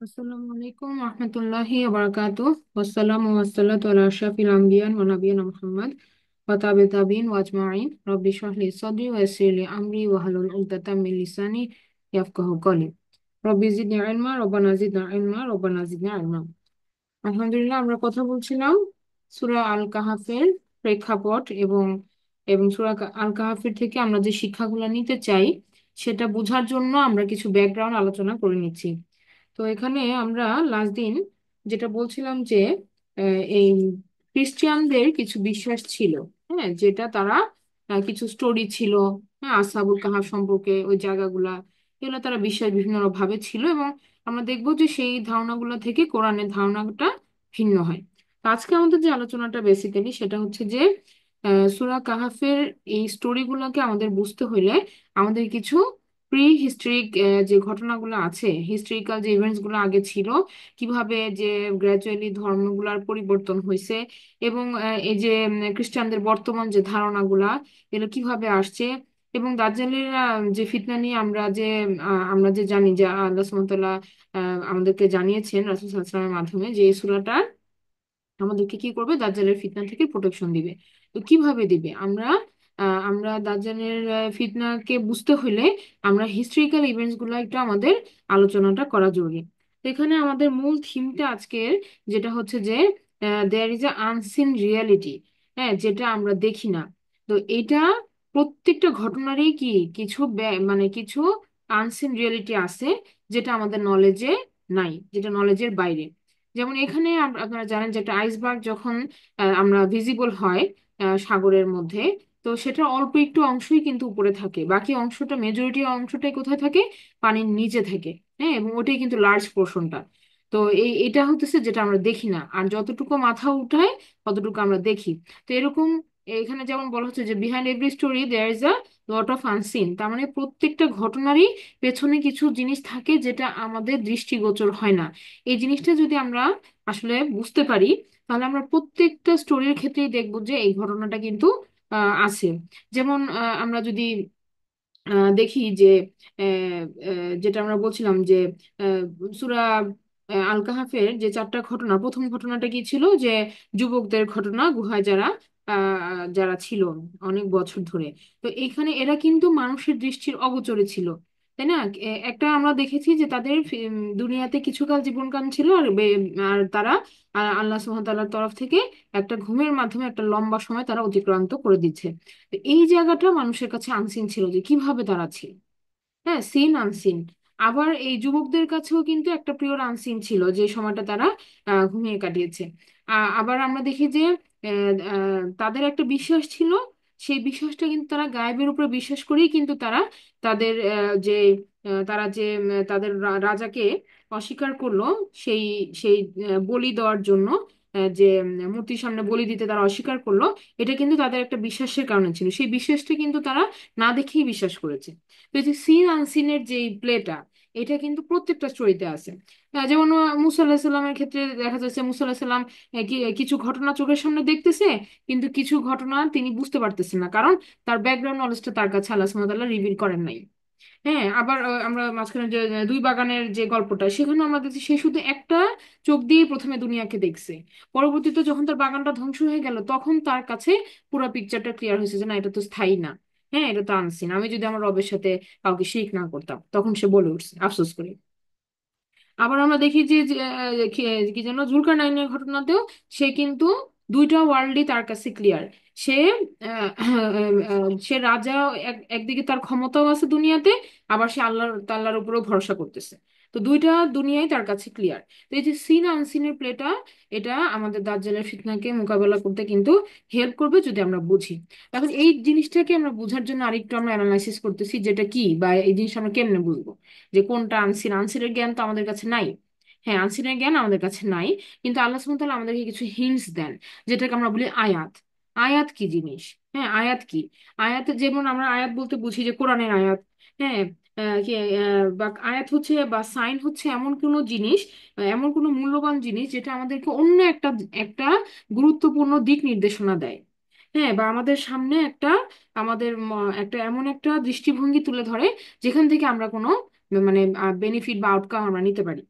আসসালামু আলাইকুম রহমতুল্লাহি বারাকাতু ওয়াসসালামু ওয়াসসালাতু আলা আশরাফিল আম্বিয়া ওয়া নাবিয়িনা মুহাম্মদ ওয়া তাবিঈন ওয়া আজমাইন রব্বি ইশরাহ লি সাদরি ওয়া ইয়াসসির লি আমরি ওয়াহলুল উকদাতাম মিন লিসানি ইয়াফকাহু কওলি রব্বি জিদনি ইলমা রব্বানা জিদনা ইলমা রব্বানা জিদনা ইলমা। আলহামদুলিল্লাহ, আমরা কথা বলছিলাম সূরা আল কাহাফের প্রেক্ষাপট এবং এবং সূরা আল কাহাফের থেকে আমরা যে শিক্ষাগুলো নিতে চাই সেটা বোঝার জন্য আমরা কিছু ব্যাকগ্রাউন্ড আলোচনা করে নিচ্ছি। তো এখানে আমরা লাস্ট দিন যেটা বলছিলাম যে এই খ্রিস্টিয়ানদের কিছু বিশ্বাস ছিল। হ্যাঁ, যেটা তারা কিছু স্টোরি ছিল। হ্যাঁ, আসহাবুল কাহাফ সম্পর্কে ওই জায়গাগুলা, এগুলো তারা বিশ্বাস বিভিন্ন ভাবে ছিল এবং আমরা দেখবো যে সেই ধারণাগুলো থেকে কোরআনের ধারণাটা ভিন্ন হয়। তো আজকে আমাদের যে আলোচনাটা বেসিক্যালি সেটা হচ্ছে যে সূরা কাহাফের এই স্টোরিগুলোকে আমাদের বুঝতে হইলে আমাদের কিছু প্রি হিস্ট্রিক যে ঘটনাগুলো আছে, হিস্ট্রিক্যাল যে ইভেন্টস গুলো আগে ছিল, কিভাবে যে গ্র্যাজুয়ালি ধর্মগুলার পরিবর্তন হয়েছে এবং এই যে খ্রিস্টানদের বর্তমান যে ধারণাগুলা এগুলো কিভাবে আসছে এবং দাজ্জালের যে ফিতনা নিয়ে আমরা যে জানি যে আল্লাহ সুবহানাহু ওয়া তাআলা আমাদেরকে জানিয়েছেন রাসূল সাল্লাল্লাহু আলাইহি ওয়াসাল্লামের মাধ্যমে যে এই সূরাটা আমাদেরকে কি করবে, দাজ্জালের ফিতনা থেকে প্রোটেকশন দিবে। তো কিভাবে দিবে, আমরা দাজ্জালের ফিতনাকে বুঝতে হলে আমরা হিস্ট্রিক্যাল ইভেন্টস গুলো একটু আমাদের আলোচনাটা করা জরুরি। তো এখানে আমাদের মূল থিমটা আজকের যেটা হচ্ছে যে there is a unseen reality. হ্যাঁ, যেটা আমরা দেখি না। তো এটা প্রত্যেকটা ঘটনারই কি কিছু মানে কিছু আনসিন রিয়ালিটি আছে যেটা আমাদের নলেজে নাই, যেটা নলেজের বাইরে। যেমন এখানে আপনারা জানেন যে একটা আইসবার্গ যখন আমরা ভিজিবল হয় সাগরের মধ্যে, তো সেটা অল্প একটু অংশই কিন্তু উপরে থাকে, বাকি অংশটা মেজরিটি অংশটাই কোথায় থাকে, পানির নিচে থাকে। হ্যাঁ, এবং ওটাই কিন্তু লার্জ পোর্শনটা। তো এটা হতেছে যেটা আমরা দেখি না, আর যতটুকু মাথা উঠায় ততটুকু আমরা দেখি। তো এরকম এখানে যেমন বলা হচ্ছে যে behind every story there is a lot of unseen, তার মানে প্রত্যেকটা ঘটনারই পেছনে কিছু জিনিস থাকে যেটা আমাদের দৃষ্টিগোচর হয় না। এই জিনিসটা যদি আমরা আসলে বুঝতে পারি, তাহলে আমরা প্রত্যেকটা স্টোরির ক্ষেত্রেই দেখবো যে এই ঘটনাটা কিন্তু আছে। যেমন আমরা যদি দেখি যে যেটা আমরা বলছিলাম যে আহ, সূরা আল কাহাফের যে চারটা ঘটনা, প্রথম ঘটনাটা কি ছিল যে যুবকদের ঘটনা, গুহায় যারা ছিল অনেক বছর ধরে। তো এখানে এরা কিন্তু মানুষের দৃষ্টির অগোচরে ছিল, তাই না? একটা আমরা দেখেছি যে তাদের দুনিয়াতে কিছুকাল জীবনকাল ছিল, আর তারা আল্লাহ সুবহানাহু ওয়া তাআলার তরফ থেকে একটা ঘুমের মাধ্যমে একটা লম্বা সময় তারা অতিক্রান্ত করে দিচ্ছে। তো এই জায়গাটা মানুষের কাছে আনসিন ছিল যে কিভাবে তারা ছিল। হ্যাঁ, সিন আনসিন। আবার এই যুবকদের কাছেও কিন্তু একটা পিওর আনসিন ছিল যে সময়টা তারা ঘুমিয়ে কাটিয়েছে। আবার আমরা দেখি যে তাদের একটা বিশ্বাস ছিল, সেই বিশ্বাসটা কিন্তু তারা গায়েবের উপরে বিশ্বাস করেই কিন্তু তারা তাদের তারা যে তাদের রাজাকে অস্বীকার করলো, সেই সেই বলি দেওয়ার জন্য, যে মূর্তির সামনে বলি দিতে তারা অস্বীকার করলো। এটা কিন্তু তাদের একটা বিশ্বাসের কারণে ছিল, সেই বিশ্বাসটা কিন্তু তারা না দেখেই বিশ্বাস করেছে। তো এই যে সিন আনসিনের যে প্লেটা, এটা কিন্তু প্রত্যেকটা স্টোরিতে আছে। যেমন মুসা আল্লাহ সাল্লামের ক্ষেত্রে দেখা যাচ্ছে মুসা আল্লাহ সাল্লাম কিছু ঘটনা চোখের সামনে দেখতেছে, কিন্তু কিছু ঘটনা তিনি বুঝতে পারতেছেন না, কারণ তার ব্যাকগ্রাউন্ড নলেজটা তার কাছে আল্লাহ সুবহানাহু ওয়া তাআলা রিভিল করেন নাই। হ্যাঁ, আবার আমরা মাঝখানে যে দুই বাগানের যে গল্পটা, সেখানে আমরা দেখছি সে শুধু একটা চোখ দিয়ে প্রথমে দুনিয়াকে দেখছে। পরবর্তীতে যখন তার বাগানটা ধ্বংস হয়ে গেল, তখন তার কাছে পুরো পিকচারটা ক্লিয়ার হয়েছে যে না, এটা তো স্থায়ী না। হ্যাঁ, এটা তো আনসিন, আমি যদি আমার রবের সাথে কাউকে শিরক না করতাম, তখন সে বলে উঠছে আফসোস করে। আবার আমরা দেখি যে কি কি যেন জুলকারনাইনের ঘটনাতেও সে কিন্তু দুইটা ওয়ার্ল্ডই তার কাছে ক্লিয়ার। সে সে রাজা, একদিকে তার ক্ষমতাও আছে দুনিয়াতে, আবার সে আল্লাহর উপরেও ভরসা করতেছে। তো দুইটা দুনিয়াই তার কাছে ক্লিয়ার। তো এই যে সিন আনসিনের প্লেটা, এটা আমাদের দাজ্জালের ফিতনাকে মোকাবেলা করতে কিন্তু হেল্প করবে যদি আমরা বুঝি। এখন এই জিনিসটাকে আমরা বোঝার জন্য আরেকটু আমরা অ্যানালাইসিস করতেছি, যেটা কি বা এই জিনিস আমরা কেমনে বুঝবো যে কোনটা আনসিন। আনসিনের জ্ঞান তো আমাদের কাছে নাই। হ্যাঁ, আনসিনের জ্ঞান আমাদের কাছে নাই, কিন্তু আল্লাহ সুবহানাহু ওয়া তাআলা আমাদেরকে কিছু হিন্টস দেন, যেটাকে আমরা বলি আয়াত। আয়াত কি জিনিস? হ্যাঁ, আয়াত কি? আয়াত, যেমন আমরা আয়াত বলতে বুঝি যে কোরআনের আয়াত। হ্যাঁ, বা আয়াত হচ্ছে বা সাইন হচ্ছে এমন কোনো জিনিস, এমন কোনো মূল্যবান জিনিস যেটা আমাদেরকে অন্য একটা একটা গুরুত্বপূর্ণ দিক নির্দেশনা দেয়। হ্যাঁ, বা আমাদের সামনে একটা এমন একটা দৃষ্টিভঙ্গি তুলে ধরে যেখান থেকে আমরা কোনো মানে বেনিফিট বা আউটকাম আমরা নিতে পারি।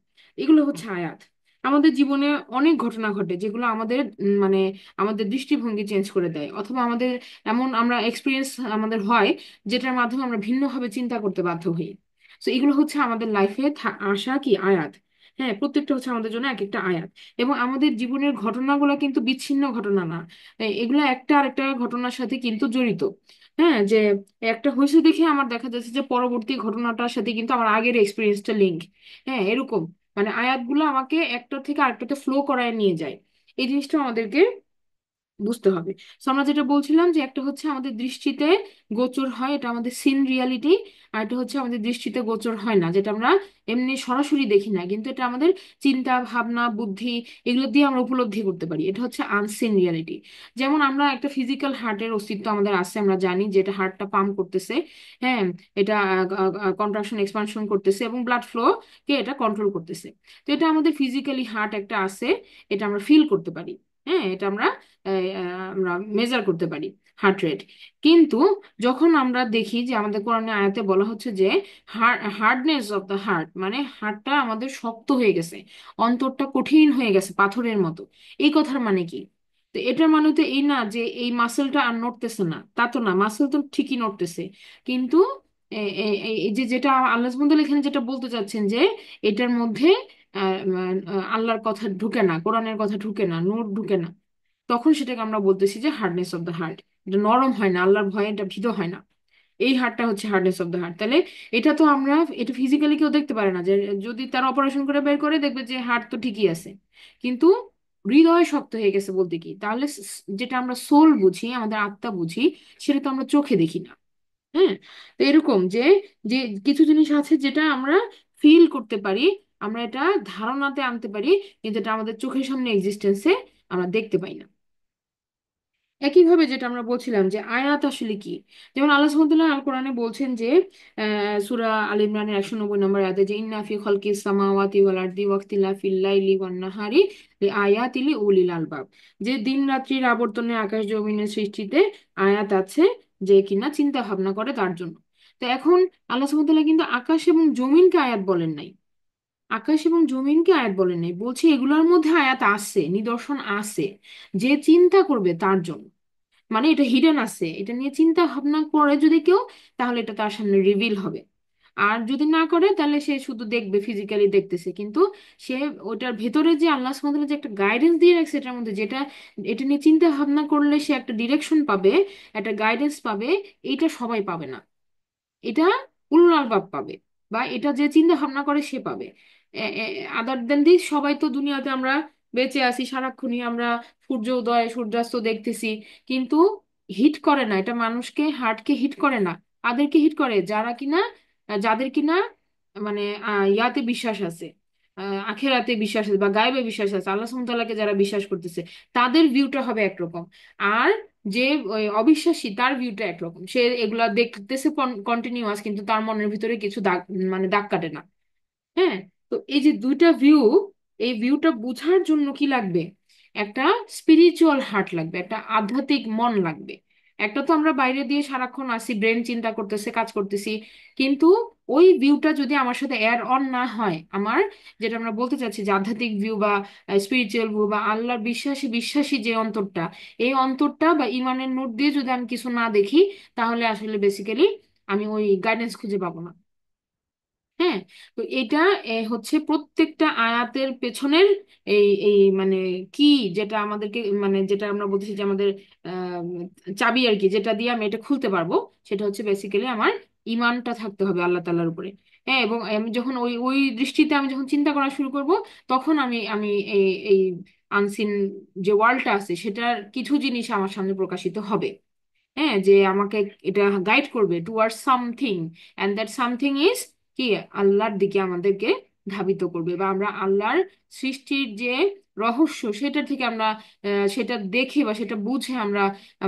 এগুলো হচ্ছে আয়াত। আমাদের জীবনে অনেক ঘটনা ঘটে যেগুলো আমাদের মানে আমাদের দৃষ্টিভঙ্গি চেঞ্জ করে দেয়, অথবা আমাদের এমন আমরা এক্সপিরিয়েন্স আমাদের হয় যেটার মাধ্যমে আমরা ভিন্নভাবে চিন্তা করতে বাধ্য হই। তো এগুলো হচ্ছে আমাদের লাইফে আসা কি আয়াত। হ্যাঁ, প্রত্যেকটা হচ্ছে আমাদের জন্য এক একটা আয়াত। এবং আমাদের জীবনের ঘটনাগুলো কিন্তু বিচ্ছিন্ন ঘটনা না, এগুলো একটা আরেকটা ঘটনার সাথে কিন্তু জড়িত। হ্যাঁ, যে একটা হয়েছে দেখে আমার দেখা যাচ্ছে যে পরবর্তী ঘটনাটার সাথে কিন্তু আমার আগের এক্সপিরিয়েন্সটা লিঙ্ক। হ্যাঁ, এরকম মানে আয়াতগুলো আমাকে একটা থেকে আরেকটাতে ফ্লো করায় নিয়ে যায়। এই জিনিসটা আমাদেরকে বুঝতে হবে। তো আমরা যেটা বলছিলাম যে একটা হচ্ছে আমাদের দৃষ্টিতে গোচর হয়, এটা আমাদের সিন রিয়ালিটি। আর এটা হচ্ছে আমাদের দৃষ্টিতে গোচর হয় না, যেটা আমরা এমনি সরাসরি দেখি না, কিন্তু এটা আমাদের চিন্তা ভাবনা বুদ্ধি এগুলো দিয়ে আমরা উপলব্ধি করতে পারি। এটা হচ্ছে আনসিন রিয়ালিটি। যেমন আমরা একটা ফিজিক্যাল হার্টের অস্তিত্ব আমাদের আছে, আমরা জানি যে এটা হার্টটা পাম্প করতেছে। হ্যাঁ, এটা কন্ট্রাকশন এক্সপানশন করতেছে এবং ব্লাড ফ্লো কে এটা কন্ট্রোল করতেছে। তো এটা আমাদের ফিজিক্যালি হার্ট একটা আছে, এটা আমরা ফিল করতে পারি। হ্যাঁ, এটা আমরা মেজার করতে পারি, হার্ট রেট। কিন্তু যখন আমরা দেখি যে আমাদের কোরআনে আয়াতে বলা হচ্ছে যে হার্ডনেস অফ দ্য হার্ট, মানে হার্টটা আমাদের শক্ত হয়ে গেছে, অন্তরটা কঠিন হয়ে গেছে পাথরের মতো। এই কথার মানে কি? তো এটার মানে তো এই না যে এই মাসেলটা আর নড়তেছে না, তা তো না, মাসেল তো ঠিকই নড়তেছে। কিন্তু এই যে যেটা আল্লাহ সুবহানাহু ওয়া তাআলা এখানে যেটা বলতে চাচ্ছেন যে এটার মধ্যে আল্লাহর কথা ঢুকে না, কোরআনের কথা ঢুকে না, নূর ঢুকে না, তখন সেটাকে আমরা বলতেছি যে হার্ডনেস অফ দ্য হার্ট। এটা নরম হয় না, আল্লাহর ভয়ে এটা ভীত হয় না। এই হার্টটা হচ্ছে হার্ডনেস অফ দ্য হার্ট। তাহলে এটা তো আমরা, এটা ফিজিক্যালি কেউ দেখতে পারে না, যে যদি তারা অপারেশন করে বের করে দেখবে যে হার্ট তো ঠিকই আছে, কিন্তু হৃদয় শক্ত হয়ে গেছে বলতে কি তাহলে যেটা আমরা সোল বুঝি, আমাদের আত্মা বুঝি, সেটা তো আমরা চোখে দেখি না। হ্যাঁ, তো এরকম যে যে কিছু জিনিস আছে যেটা আমরা ফিল করতে পারি, আমরা এটা ধারণাতে আনতে পারি, কিন্তু এটা আমাদের চোখের সামনে এক্সিস্টেন্সে আমরা দেখতে পাই না। একইভাবে যেটা আমরা বলছিলাম যে আয়াত আসলে কি, যেমন আল্লাহ সুবহানাহু ওয়া তাআলা আল কোরআনে বলছেন যে সূরা আল ইমরানের 190 নম্বর আয়াতে যে ইন্না ফি খালকিস সামাওয়াতি ওয়াল আরদি ওয়াখতিলাফিল লাইলি ওয়ান নাহারি লিআয়াতিল উলিল আলবাব, যে দিন রাত্রির আবর্তনে আকাশ জমিনের সৃষ্টিতে আয়াত আছে যে কিনা চিন্তা ভাবনা করে তার জন্য। তো এখন আল্লাহ সুবহানাহু ওয়া তাআলা কিন্তু আকাশ এবং জমিনকে আয়াত বলেন নাই, আকাশ এবং জমিনকে আয়াত বলেন নাই, বলছে এগুলোর মধ্যে আয়াত আছে, নিদর্শন আছে, যে চিন্তা করবে তার জন্য। মানে এটা হিডেন আছে, এটা নিয়ে চিন্তা ভাবনা করে যদি কেউ, তাহলে এটা তার সামনে রিভিল হবে। আর যদি না করে তাহলে সে শুধু দেখবে, ফিজিক্যালি দেখতেছে, কিন্তু সে ওটার ভেতরে যে আল্লাহ সুবহানাহু ওয়া তাআলা যে একটা গাইডেন্স দিয়ে রাখছে এটার মধ্যে, যেটা এটা নিয়ে চিন্তা ভাবনা করলে সে একটা ডিরেকশন পাবে, একটা গাইডেন্স পাবে, এটা সবাই পাবে না। এটা উলুল আলবাব পাবে, বা এটা যে চিন্তা ভাবনা করে সে পাবে। আদার দেন দিস সবাই তো দুনিয়াতে আমরা বেঁচে আছি, সারাক্ষণই আমরা সূর্য উদয় সূর্যাস্ত দেখতেছি, কিন্তু হিট করে না, এটা মানুষকে হার্টকে হিট করে না। তাদেরকে হিট করে যারা কিনা যাদের কিনা মানে ইয়াতে বিশ্বাস আছে, আখেরাতে বিশ্বাস আছে বা গায়েবে বিশ্বাস আছে, আল্লাহ সুবহানাহু ওয়া তাআলাকে যারা বিশ্বাস করতেছে, তাদের ভিউটা হবে একরকম। আর যে ওই অবিশ্বাসী তার ভিউটা একরকম, সে এগুলা দেখতেছে কন্টিনিউয়াস, কিন্তু তার মনের ভিতরে কিছু দাগ মানে দাগ কাটে না। হ্যাঁ, তো এই যে দুইটা ভিউ, এই ভিউটা বোঝার জন্য কি লাগবে? একটা স্পিরিচুয়াল হার্ট লাগবে, একটা আধ্যাত্মিক মন লাগবে। একটা তো আমরা বাইরে দিয়ে সারাক্ষণ আসি, ব্রেন চিন্তা করতেছে, কাজ করতেছি, কিন্তু ওই ভিউটা যদি আমার সাথে অ্যাড অন না হয়, আমার যেটা আমরা বলতে চাচ্ছি যে আধ্যাত্মিক ভিউ বা স্পিরিচুয়াল ভিউ বা আল্লাহর বিশ্বাসী বিশ্বাসী যে অন্তরটা, এই অন্তরটা বা ইমানের নূর দিয়ে যদি আমি কিছু না দেখি, তাহলে আসলে বেসিক্যালি আমি ওই গাইডেন্স খুঁজে পাবো না। হ্যাঁ, তো এটা হচ্ছে প্রত্যেকটা আয়াতের পেছনের এই এই মানে কি, যেটা আমাদেরকে মানে যেটা আমরা বলতেছি যে আমাদের আহ, চাবি আর কি, যেটা দিয়ে আমি এটা খুলতে পারবো, সেটা হচ্ছে বেসিক্যালি আমার ইমানটা থাকতে হবে আল্লাহ তাআলার উপরে। হ্যাঁ, এবং আমি যখন ওই ওই দৃষ্টিতে আমি যখন চিন্তা করা শুরু করব, তখন আমি আমি এই এই আনসিন যে ওয়ার্ল্ডটা আছে সেটার কিছু জিনিস আমার সামনে প্রকাশিত হবে। হ্যাঁ, যে আমাকে এটা গাইড করবে toward something, and that something is কি, আল্লাহর দিকে আমাদেরকে ধাবিত করবে, বা আমরা আল্লাহর সৃষ্টির যে রহস্য সেটা থেকে আমরা সেটা দেখে বা সেটা বুঝে আমরা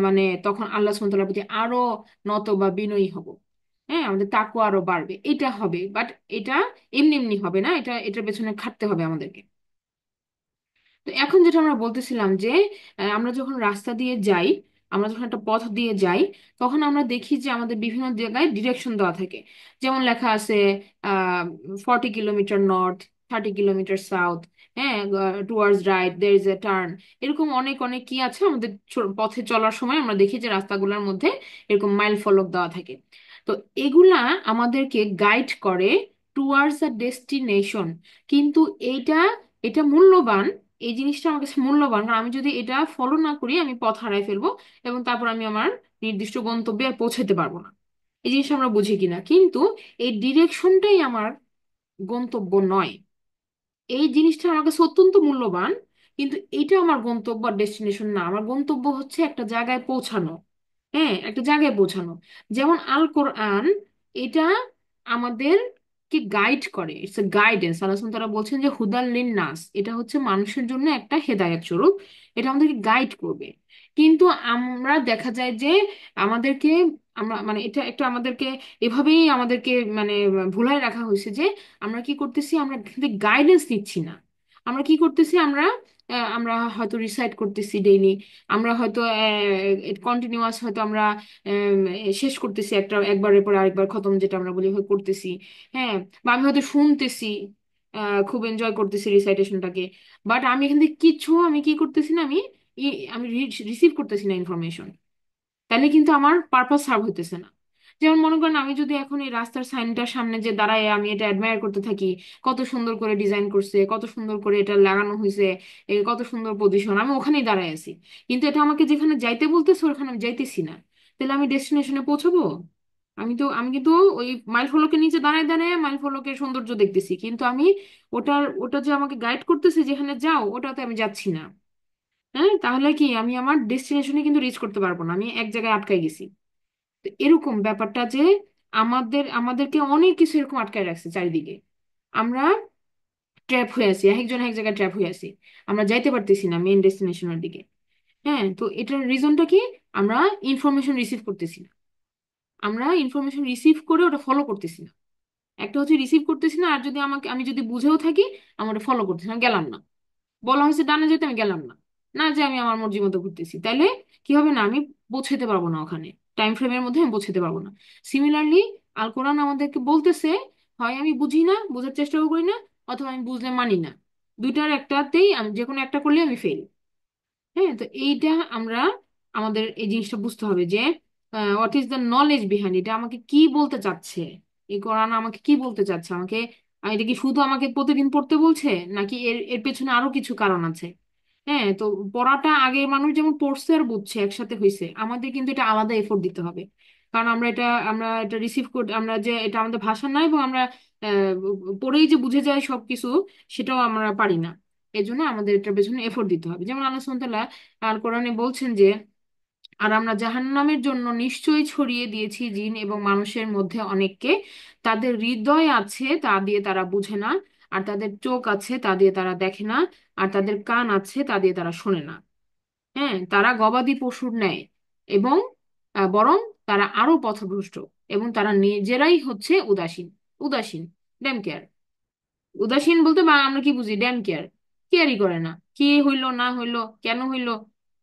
মানে তখন আল্লাহ সুবহানাহু ওয়া তাআলার প্রতি আরো নত বা বিনয়ী হব। হ্যাঁ, আমাদের তাকওয়া আরো বাড়বে, এটা হবে। বাট এটা এমনি এমনি হবে না, এটা এটার পেছনে খাটতে হবে আমাদেরকে। তো এখন যেটা আমরা বলতেছিলাম যে আমরা যখন রাস্তা দিয়ে যাই, আমরা যখন একটা পথ দিয়ে যাই, তখন আমরা দেখি যে আমাদের বিভিন্ন জায়গায় ডিরেকশন দেওয়া থাকে। যেমন লেখা আছে 40 কিলোমিটার নর্থ, 30 কিলোমিটার সাউথ, হ্যাঁ, towards right there is a turn. এরকম অনেক অনেক কি আছে আমাদের পথে চলার সময় আমরা দেখি যে রাস্তাগুলোর মধ্যে এরকম মাইল ফলক দেওয়া থাকে। তো এগুলা আমাদেরকে গাইড করে টুয়ার্ডস আ ডেস্টিনেশন। কিন্তু এইটা এটা মূল্যবান, এই জিনিসটা আমার কাছে মূল্যবান, কারণ আমি যদি এটা ফলো না করি আমি পথ হারাই ফেলবো, এবং তারপর আমি আমার নির্দিষ্ট গন্তব্যে আর পৌঁছাতে পারবো না। এই জিনিসটা আমরা বুঝি কিনা, কিন্তু এই ডিরেকশনটাই আমার গন্তব্য নয়। এই জিনিসটা আমার কাছে অত্যন্ত মূল্যবান, কিন্তু এটা আমার গন্তব্য আর ডেস্টিনেশন না। আমার গন্তব্য হচ্ছে একটা জায়গায় পৌঁছানো। হ্যাঁ, একটা জায়গায় পৌঁছানো। যেমন আল কোরআন, এটা আমাদের কি গাইড করে, ইটস এ গাইডেন্স। আল্লাহ সুবহানাহু ওয়া তাআলা বলছেন যে হুদাল লিন নাস, এটা হচ্ছে মানুষের জন্য একটা হেদায়েত স্বরূপ, এটা আমাদেরকে গাইড করবে। কিন্তু আমরা দেখা যায় যে আমাদেরকে, আমরা মানে এটা একটা আমাদেরকে এভাবেই আমাদেরকে মানে ভুলায় রাখা হয়েছে যে আমরা কি করতেছি, আমরা গাইডেন্স নিচ্ছি না। আমরা কি করতেছি, আমরা হয়তো রিসাইট করতেছি ডেইলি, আমরা হয়তো কন্টিনিউয়াস হয়তো আমরা শেষ করতেছি একটা, একবারের পর আরেকবার খতম যেটা আমরা বলি হয়তো করতেছি। হ্যাঁ, বা আমি হয়তো শুনতেছি, খুব এনজয় করতেছি রিসাইটেশনটাকে। বাট আমি এখান থেকে কিছু আমি কি করতেছি না, আমি রিসিভ করতেছি না ইনফরমেশন। তাহলে কিন্তু আমার পারপাস সার্ভ হইতেছে না। যেমন মনে করেন আমি যদি এখন এই রাস্তার সাইনটার সামনে যে দাঁড়ায় আমি এটা অ্যাডমায়ার করতে থাকি, কত সুন্দর করে ডিজাইন করছে, কত সুন্দর করে এটা লাগানো হয়েছে, কত সুন্দর পজিশন, আমি ওখানেই দাঁড়ায় আছি, কিন্তু এটা আমাকে যেখানে যাইতে বলতেছে ওখানে আমি যাইতেছি না। তাহলে আমি ডেস্টিনেশনে পৌঁছাবো? আমি কিন্তু ওই মাইল ফলকের নিচে দাঁড়ায় দাঁড়ায় মাইল ফলকের সৌন্দর্য দেখতেছি, কিন্তু আমি ওটা যে আমাকে গাইড করতেছে যেখানে যাও, ওটাতে আমি যাচ্ছি না। হ্যাঁ, তাহলে কি আমি আমার ডেস্টিনেশনে কিন্তু রিচ করতে পারবো না, আমি এক জায়গায় আটকাই গেছি। তো এরকম ব্যাপারটা যে আমাদেরকে অনেক কিছু এরকম আটকায় রাখছে চারিদিকে। আমরা ট্র্যাপ হয়ে আছি, একজন এক জায়গায় ট্র্যাপ হয়ে আছি, আমরা যাইতে পারতেছি না মেইন ডেস্টিনেশনের দিকে। হ্যাঁ, তো এটার রিজনটা কি? আমরা ইনফরমেশন রিসিভ করতেছি না। আমরা ইনফরমেশন রিসিভ করে ওটা ফলো করতেছি না। একটা হচ্ছে রিসিভ করতেছি না, আর যদি আমি যদি বুঝেও থাকি, আমরা ফলো করতেছি না, গেলাম না। বলা হয়েছে ডানে যেতে, আমি গেলাম না। না যে আমি আমার মর্জি মতো ঘুরতেছি, তাইলে কি হবে না, আমি পৌঁছাতে পারবো না ওখানে, টাইম ফ্রেমের মধ্যে আমি পৌঁছাতে পারবো না। সিমিলারলি আল কোরআন আমাদেরকে বলতেছে, হয় আমি বুঝি না, বোঝার চেষ্টাও করি না, অথবা আমি বুঝলে মানি না। দুইটার একটাতেই আমি যে কোনো একটা করলে আমি ফেল। হ্যাঁ, তো এইটা আমরা আমাদের এই জিনিসটা বুঝতে হবে যে what is the knowledge behind, এটা আমাকে কি বলতে চাচ্ছে, এই কোরআন আমাকে কি বলতে চাচ্ছে, আমাকে এটা কি শুধু আমাকে প্রতিদিন পড়তে বলছে, নাকি এর এর পেছনে আরো কিছু কারণ আছে? হ্যাঁ, তো পড়াটা আগের মানুষ যেমন পড়ছে আর বুঝছে একসাথে হয়েছে, আমাদের কিন্তু এটা আলাদা এফোর্ট দিতে হবে। কারণ আমরা এটা রিসিভ করি, আমরা যে এটা আমাদের ভাষা নয়, এবং আমরা আহ, পড়েই যে বুঝে যাই সবকিছু, সেটাও আমরা পারি না। এই জন্য আমাদের এটার পেছনে এফোর্ট দিতে হবে। যেমন আল্লাহ সুবহানাহু ওয়া তাআলা আল কোরআনে বলছেন যে আর আমরা জাহান্নামের জন্য নিশ্চয়ই ছড়িয়ে দিয়েছি জিন এবং মানুষের মধ্যে অনেককে, তাদের হৃদয় আছে তা দিয়ে তারা বুঝে না, আর তাদের চোখ আছে তা দিয়ে তারা দেখে না, আর তাদের কান আছে তা দিয়ে তারা শোনে না। হ্যাঁ, তারা গবাদি পশুর ন্যায়, এবং বরং তারা আরো পথভ্রষ্ট, এবং তারা নিজেরাই হচ্ছে উদাসীন। উদাসীন, ড্যাম কেয়ার। উদাসীন বলতে বা আমরা কি বুঝি, ড্যাম কেয়ার, কেয়ারই করে না, কি হইলো না হইলো, কেন হইলো,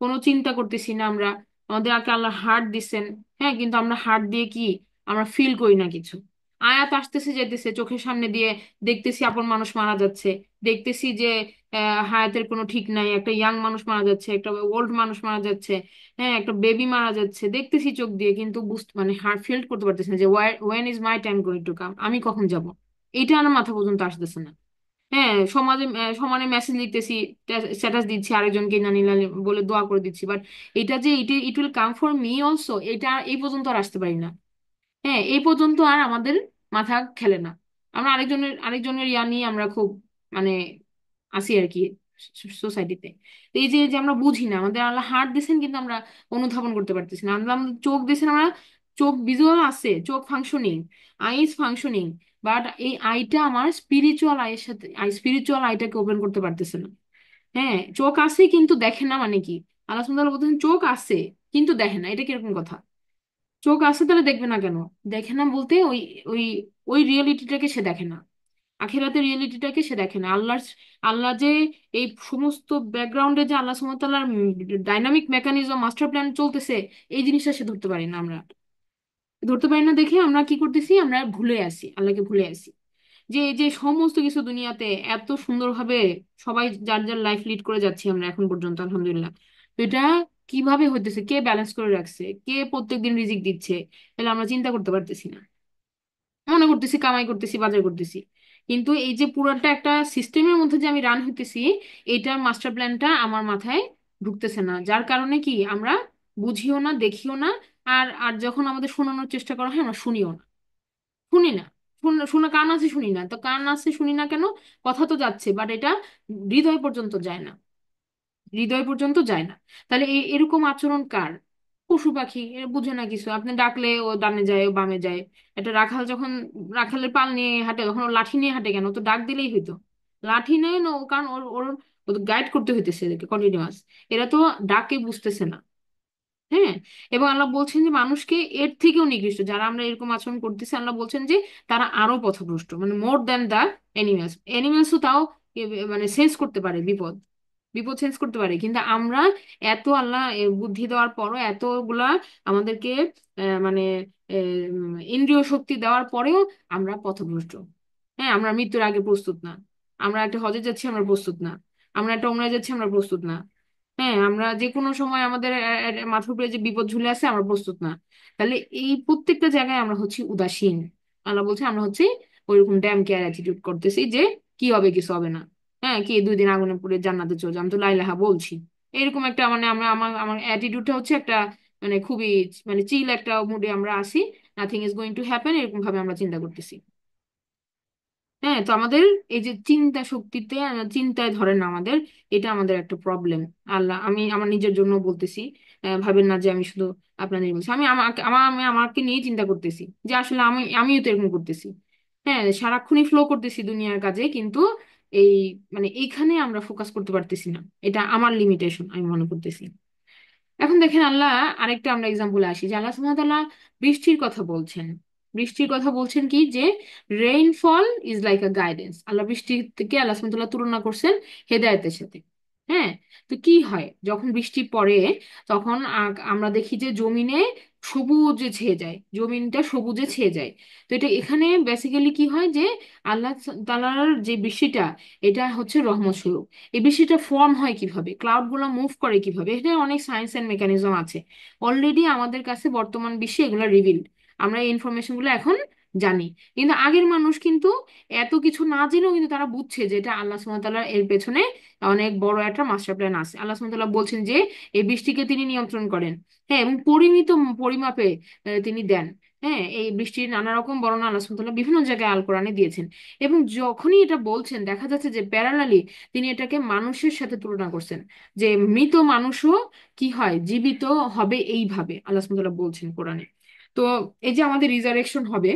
কোনো চিন্তা করতেছি না আমরা। আমাদের আগে আল্লাহ হার্ট দিচ্ছেন, হ্যাঁ, কিন্তু আমরা হার্ট দিয়ে কি আমরা ফিল করি না কিছু। আয়াত আসতেছে যেতেছে চোখের সামনে দিয়ে, দেখতেছি আপন মানুষ মারা যাচ্ছে, দেখতেছি যে হায়াতের কোনো ঠিক নাই, একটা ইয়াং মানুষ মারা যাচ্ছে, একটা ওল্ড মানুষ মারা যাচ্ছে, হ্যাঁ, একটা বেবি মারা যাচ্ছে, দেখতেছি চোখ দিয়ে, কিন্তু বুঝতে মানে হার্ট ফিল করতে পারতেছি না যে when is my time going to come, আমি কখন যাব। এটা আমার মাথা পর্যন্ত আসতেছে না। হ্যাঁ, সমানে মেসেজ লিখতেছি, স্ট্যাটাস দিচ্ছি আরেকজনকে নানি নানি বলে দোয়া করে দিচ্ছি, বাট এটা যে it will come for me also, এটা এই পর্যন্ত আর আসতে পারি না। হ্যাঁ, এই পর্যন্ত আর আমাদের মাথা খেলে না। আমরা আরেকজনের ইয়া নিয়ে আমরা খুব মানে আসি আর কি সোসাইটিতে। তো এই যে আমরা বুঝি না, আমাদের আল্লাহ হার্ট দিয়েছেন কিন্তু আমরা অনুধাবন করতে পারতেছি না। আল্লাহ আমাদের চোখ দিয়েছেন, আমরা চোখ ভিজুয়াল আছে, চোখ ফাংশনিং, আইস ফাংশনিং, বাট এই আইটা আমার স্পিরিচুয়াল আইয়ের সাথে স্পিরিচুয়াল আইটাকে ওপেন করতে পারতেছে না। হ্যাঁ, চোখ আছে কিন্তু দেখে না মানে কি? আল্লাহ সুবহানাহু ওয়া তাআলা বলতেছেন চোখ আছে কিন্তু দেখে না, এটা কিরকম কথা? চোখ আছে তাহলে দেখবে না কেন? দেখে না বলতে ওই ওই ওই রিয়েলিটিটাকে সে দেখে না, আখিরাতের রিয়েলিটিটাকে সে দেখে না। আল্লাহ যে এই সমস্ত ব্যাকগ্রাউন্ডে যে আল্লাহ সুবহানাহু ওয়া তাআলার ডাইনামিক মেকানিজম মাস্টার প্ল্যান চলতেছে, এই জিনিসটা সে ধরতে পারি না আমরা। ধরতে পারি না দেখে আমরা কি করতেছি, আমরা ভুলে আসি, আল্লাহকে ভুলে আসি। যে এই যে সমস্ত কিছু দুনিয়াতে এত সুন্দরভাবে সবাই যার যার লাইফ লিড করে যাচ্ছি আমরা এখন পর্যন্ত আলহামদুলিল্লাহ। তো এটা কিভাবে হইতেছে, কে ব্যালেন্স করে রাখছে, কে প্রত্যেকদিন রিজিক দিচ্ছে, তাহলে আমরা চিন্তা করতে পারতেছি না। মনে করতেছি কামাই করতেছি, বাজার করতেছি, কিন্তু এই যে পুরোটা একটা সিস্টেমের মধ্যে যে আমি রান হইতেছি, এইটার মাস্টার প্ল্যানটা আমার মাথায় ঢুকতেছে না, যার কারণে কি আমরা বুঝিও না, দেখিও না। আর আর যখন আমাদের শোনানোর চেষ্টা করা হয় আমরা শুনিও না, শুনি না। শোনা কান আছে শুনি না, তো কান আছে শুনি না কেন? কথা তো যাচ্ছে বাট এটা হৃদয় পর্যন্ত যায় না, হৃদয় পর্যন্ত যায় না। তাহলে এই এরকম আচরণ কার? পশু পাখি এরা বুঝে না কিছু, আপনি ডাকলে ও ডানে যায়, ও বামে যায়। একটা রাখাল যখন রাখালের পাল নিয়ে হাঁটে, তখন ও লাঠি নিয়ে হাঁটে কেন? ও তো ডাক দিলেই হইতো। লাঠি নেই না ও, কারণ ওর ওর ও তো গাইড করতে হইতেছে এদেরকে কন্টিনিউয়াস। এরা তো ডাকে বুঝতেছে না। হ্যাঁ। এবং আল্লাহ বলছেন যে মানুষকে এর থেকেও নিকৃষ্ট যারা আমরা এরকম আচরণ করতেছি, আল্লাহ বলছেন যে তারা আরো পথভ্রষ্ট, মানে মোর দ্যান দা এনিমেলস। এনিমেলসও তাও মানে সেন্স করতে পারে বিপদ, বিপদ সেন্স করতে পারে, কিন্তু আমরা এত আল্লাহ বুদ্ধি দেওয়ার পরও এতগুলা আমাদেরকে মানে ইন্দ্রিয় শক্তি দেওয়ার পরেও আমরা পথভ্রষ্ট। হ্যাঁ, আমরা মৃত্যুর আগে প্রস্তুত না। আমরা একটা হজে যাচ্ছি আমরা প্রস্তুত না। আমরা একটা ওমরায় যাচ্ছি আমরা প্রস্তুত না। হ্যাঁ, আমরা যে কোনো সময় আমাদের মাথার উপরে যে বিপদ ঝুলে আছে আমরা প্রস্তুত না। তাহলে এই প্রত্যেকটা জায়গায় আমরা হচ্ছি উদাসীন। আল্লাহ বলছে আমরা হচ্ছে ওইরকম ড্যাম কেয়ার অ্যাটিটিউড করতেছি যে কি হবে, কিছু হবে না। হ্যাঁ, কি 2 দিন আগুনে পুড়ে জান্নাতে চলে যাবো, আমি তো লাইলাহা বলছি। এরকম একটা মানে আমরা আমার আমার অ্যাটিটিউডটা হচ্ছে একটা মানে খুবই মানে চিল একটা মুডে আমরা আসি। Nothing is going to happen, এরকম ভাবে আমরা চিন্তা করতেছি। হ্যাঁ, তো আমাদের এই যে চিন্তা শক্তিতে চিন্তায় ধরে না আমাদের, এটা আমাদের একটা প্রবলেম। আল্লাহ, আমি আমার নিজের জন্য বলতেছি, ভাবেন না যে আমি শুধু আপনাদের বলছি। আমি আমাকে আমি আমাকে নিয়ে চিন্তা করতেছি যে আসলে আমিও তো এরকম করতেছি। হ্যাঁ, সারাক্ষণই ফ্লো করতেছি দুনিয়ার কাজে, কিন্তু এই মানে এইখানে আমরা ফোকাস করতে পারতেছি না। এটা আমার লিমিটেশন আমি মনে করতেছি। এখন দেখেন আল্লাহ, আরেকটা আমরা এক্সাম্পলে আসি যে আল্লাহ সুবহানাহু ওয়া তাআলা বৃষ্টির কথা বলছেন। বৃষ্টির কথা বলছেন কি যে rainfall is like a guidance. আল্লাহ বৃষ্টিকে আল্লাহ সুবহানাহু ওয়া তাআলা তুলনা করছেন হেদায়েতের সাথে। হ্যাঁ। তো কি হয় যখন বৃষ্টি পড়ে, তখন আমরা দেখি যে জমিনে সবুজে ছেয়ে যায়, জমিনটা সবুজে ছেয়ে যায়। তো এটা এখানে বেসিক্যালি কি হয় যে আল্লাহ তাআলার যে বৃষ্টিটা, এটা হচ্ছে রহমত স্বরূপ। এই বৃষ্টিটা ফর্ম হয় কিভাবে, ক্লাউড গুলো মুভ করে কিভাবে, এটা অনেক সায়েন্স এন্ড মেকানিজম আছে। অলরেডি আমাদের কাছে বর্তমান বিশ্বে এগুলো রিভিলড। আমরা এই ইনফরমেশন গুলো এখন জানি। কিন্তু আগের মানুষ কিন্তু এত কিছু না জেনেও কিন্তু তারা বুঝছে যে এটা আল্লাহ সুবহানাহু ওয়া তাআলার এর পেছনে অনেক বড় একটা মাস্টার প্ল্যান আছে। আল্লাহ সুবহানাহু ওয়া তাআলা বলছেন যে এই বৃষ্টিকে তিনি নিয়ন্ত্রণ করেন। হ্যাঁ, এবং পরিমিত পরিমাপে তিনি দেন। হ্যাঁ, এই বৃষ্টির নানা রকম বর্ণনা আল্লাহ সুবহানাহু ওয়া তাআলা বিভিন্ন জায়গায় আল কোরআনে দিয়েছেন। এবং যখনই এটা বলছেন দেখা যাচ্ছে যে প্যারালালি তিনি এটাকে মানুষের সাথে তুলনা করছেন, যে মৃত মানুষও কি হয়, জীবিত হবে এইভাবে আল্লাহ সুবহানাহু ওয়া তাআলা বলছেন কোরআনে। তো এই যে আমাদের রিজারেকশন হবে,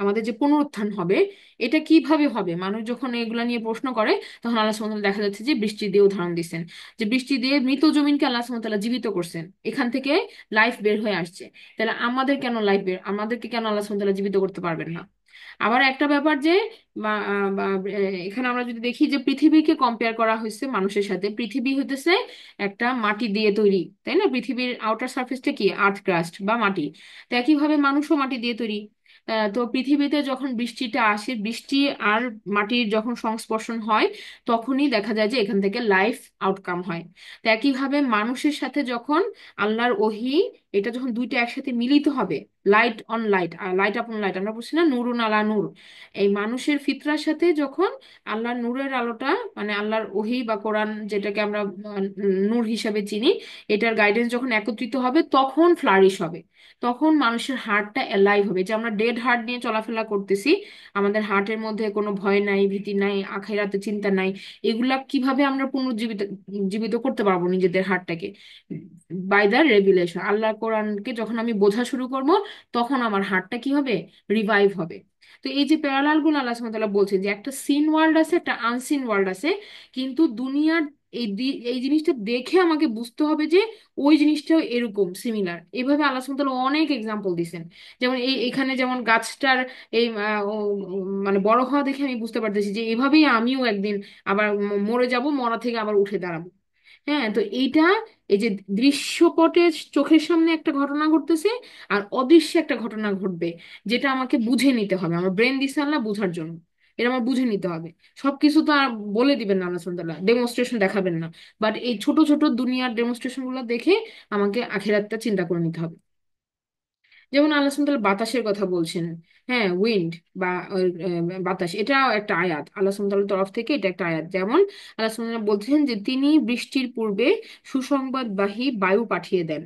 আমাদের যে পুনরুত্থান হবে, এটা কিভাবে হবে? মানুষ যখন এগুলা নিয়ে প্রশ্ন করে, তখন আল্লাহ সুবহানাহু ওয়া তাআলা দেখা যাচ্ছে যে বৃষ্টি দিয়ে উদাহরণ দিচ্ছেন, যে বৃষ্টি দিয়ে মৃত জমিনকে আল্লাহ সুবহানাহু ওয়া তাআলা জীবিত করছেন, এখান থেকে লাইফ বের হয়ে আসছে। তাহলে আমাদের কেন লাইফ বের, আমাদেরকে কেন আল্লাহ সুবহানাহু ওয়া তাআলা জীবিত করতে পারবেন না? আবার একটা ব্যাপার যে এখানে আমরা যদি দেখি যে পৃথিবীকে কম্পেয়ার করা হয়েছে মানুষের সাথে, পৃথিবী হতেছে একটা মাটি দিয়ে তৈরি, তাই না? পৃথিবীর আউটার সারফেসটা কি, আর্থ ক্রাস্ট বা মাটি। তো একইভাবে মানুষও মাটি দিয়ে তৈরি। তো পৃথিবীতে যখন বৃষ্টিটা আসে, বৃষ্টি আর মাটির যখন সংস্পর্শন হয়, তখনই দেখা যায় যে এখান থেকে লাইফ আউটকাম হয়। তো একইভাবে মানুষের সাথে যখন আল্লাহর ওহী, এটা যখন দুইটা একসাথে মিলিত হবে, লাইট অন লাইট, লাইট আপন লাইট, আমরা বলছি না নুরুন আলা নূর, এই মানুষের ফিতরার সাথে যখন আল্লাহর নূরের আলোটা, মানে আল্লাহর ওহী বা কোরআন যেটাকে আমরা নূর হিসাবে চিনি, এটার গাইডেন্স যখন একত্রিত হবে, তখন ফ্লারিশ হবে। তখন মানুষের হার্টটা অ্যালাইভ হবে, যে আমরা ডেড হার্ট নিয়ে চলাফেরা করতেছি, আমাদের হার্টের মধ্যে কোনো ভয় নাই, ভীতি নাই, আখিরাতে চিন্তা নাই। এগুলা কিভাবে আমরা পুনরুজ্জীবিত জীবিত করতে পারবো নিজেদের হার্টটাকে? বাই দ্য রেভিলেশন, আল্লাহ কোরআনকে যখন আমি বোঝা শুরু করব, তখন আমার হার্টটা কি হবে, রিভাইভ হবে। তো এই যে প্যারালাল গুলো আল্লাহ সুবহানাহু ওয়া তাআলা বলছে যে একটা সিন ওয়ার্ল্ড আছে, একটা আনসিন ওয়ার্ল্ড আছে, কিন্তু দুনিয়ার এই জিনিসটা দেখে আমাকে বুঝতে হবে যে ওই জিনিসটাও এরকম সিমিলার। এভাবে আল্লাহ সুবহানাহু ওয়া তাআলা অনেক এক্সাম্পল দিছেন। যেমন এখানে যেমন গাছটার এই মানে বড় হওয়া দেখে আমি বুঝতে পারতেছি যে এভাবেই আমিও একদিন আবার মরে যাব, মরা থেকে আবার উঠে দাঁড়াবো। হ্যাঁ, তো এইটা, এই যে দৃশ্যপটে চোখের সামনে একটা ঘটনা ঘটতেছে, আর অদৃশ্যে একটা ঘটনা ঘটবে, যেটা আমাকে বুঝে নিতে হবে, আমার ব্রেন দিছে আল্লাহ বুঝার জন্য। এটা আমার বুঝে নিতে হবে। সবকিছু তো আর বলে দিবেন না আল্লাহ সুবহানাহু ওয়া তাআলা, ডেমনস্ট্রেশন দেখাবেন না। বাট এই ছোট ছোট দুনিয়ার ডেমনস্ট্রেশন গুলো দেখে আমাকে আখিরাতটা চিন্তা করে নিতে হবে। যেমন আল্লাহ সুবহানাহু ওয়া তাআলা বাতাসের কথা বলছেন। হ্যাঁ, উইন্ড বা বাতাস, এটাও একটা আয়াত আল্লাহ সুবহানাহু ওয়া তাআলার তরফ থেকে, এটা একটা আয়াত। যেমন আল্লাহ সুবহানাহু ওয়া তাআলা বলছেন যে তিনি বৃষ্টির পূর্বে সুসংবাদবাহী বায়ু পাঠিয়ে দেন।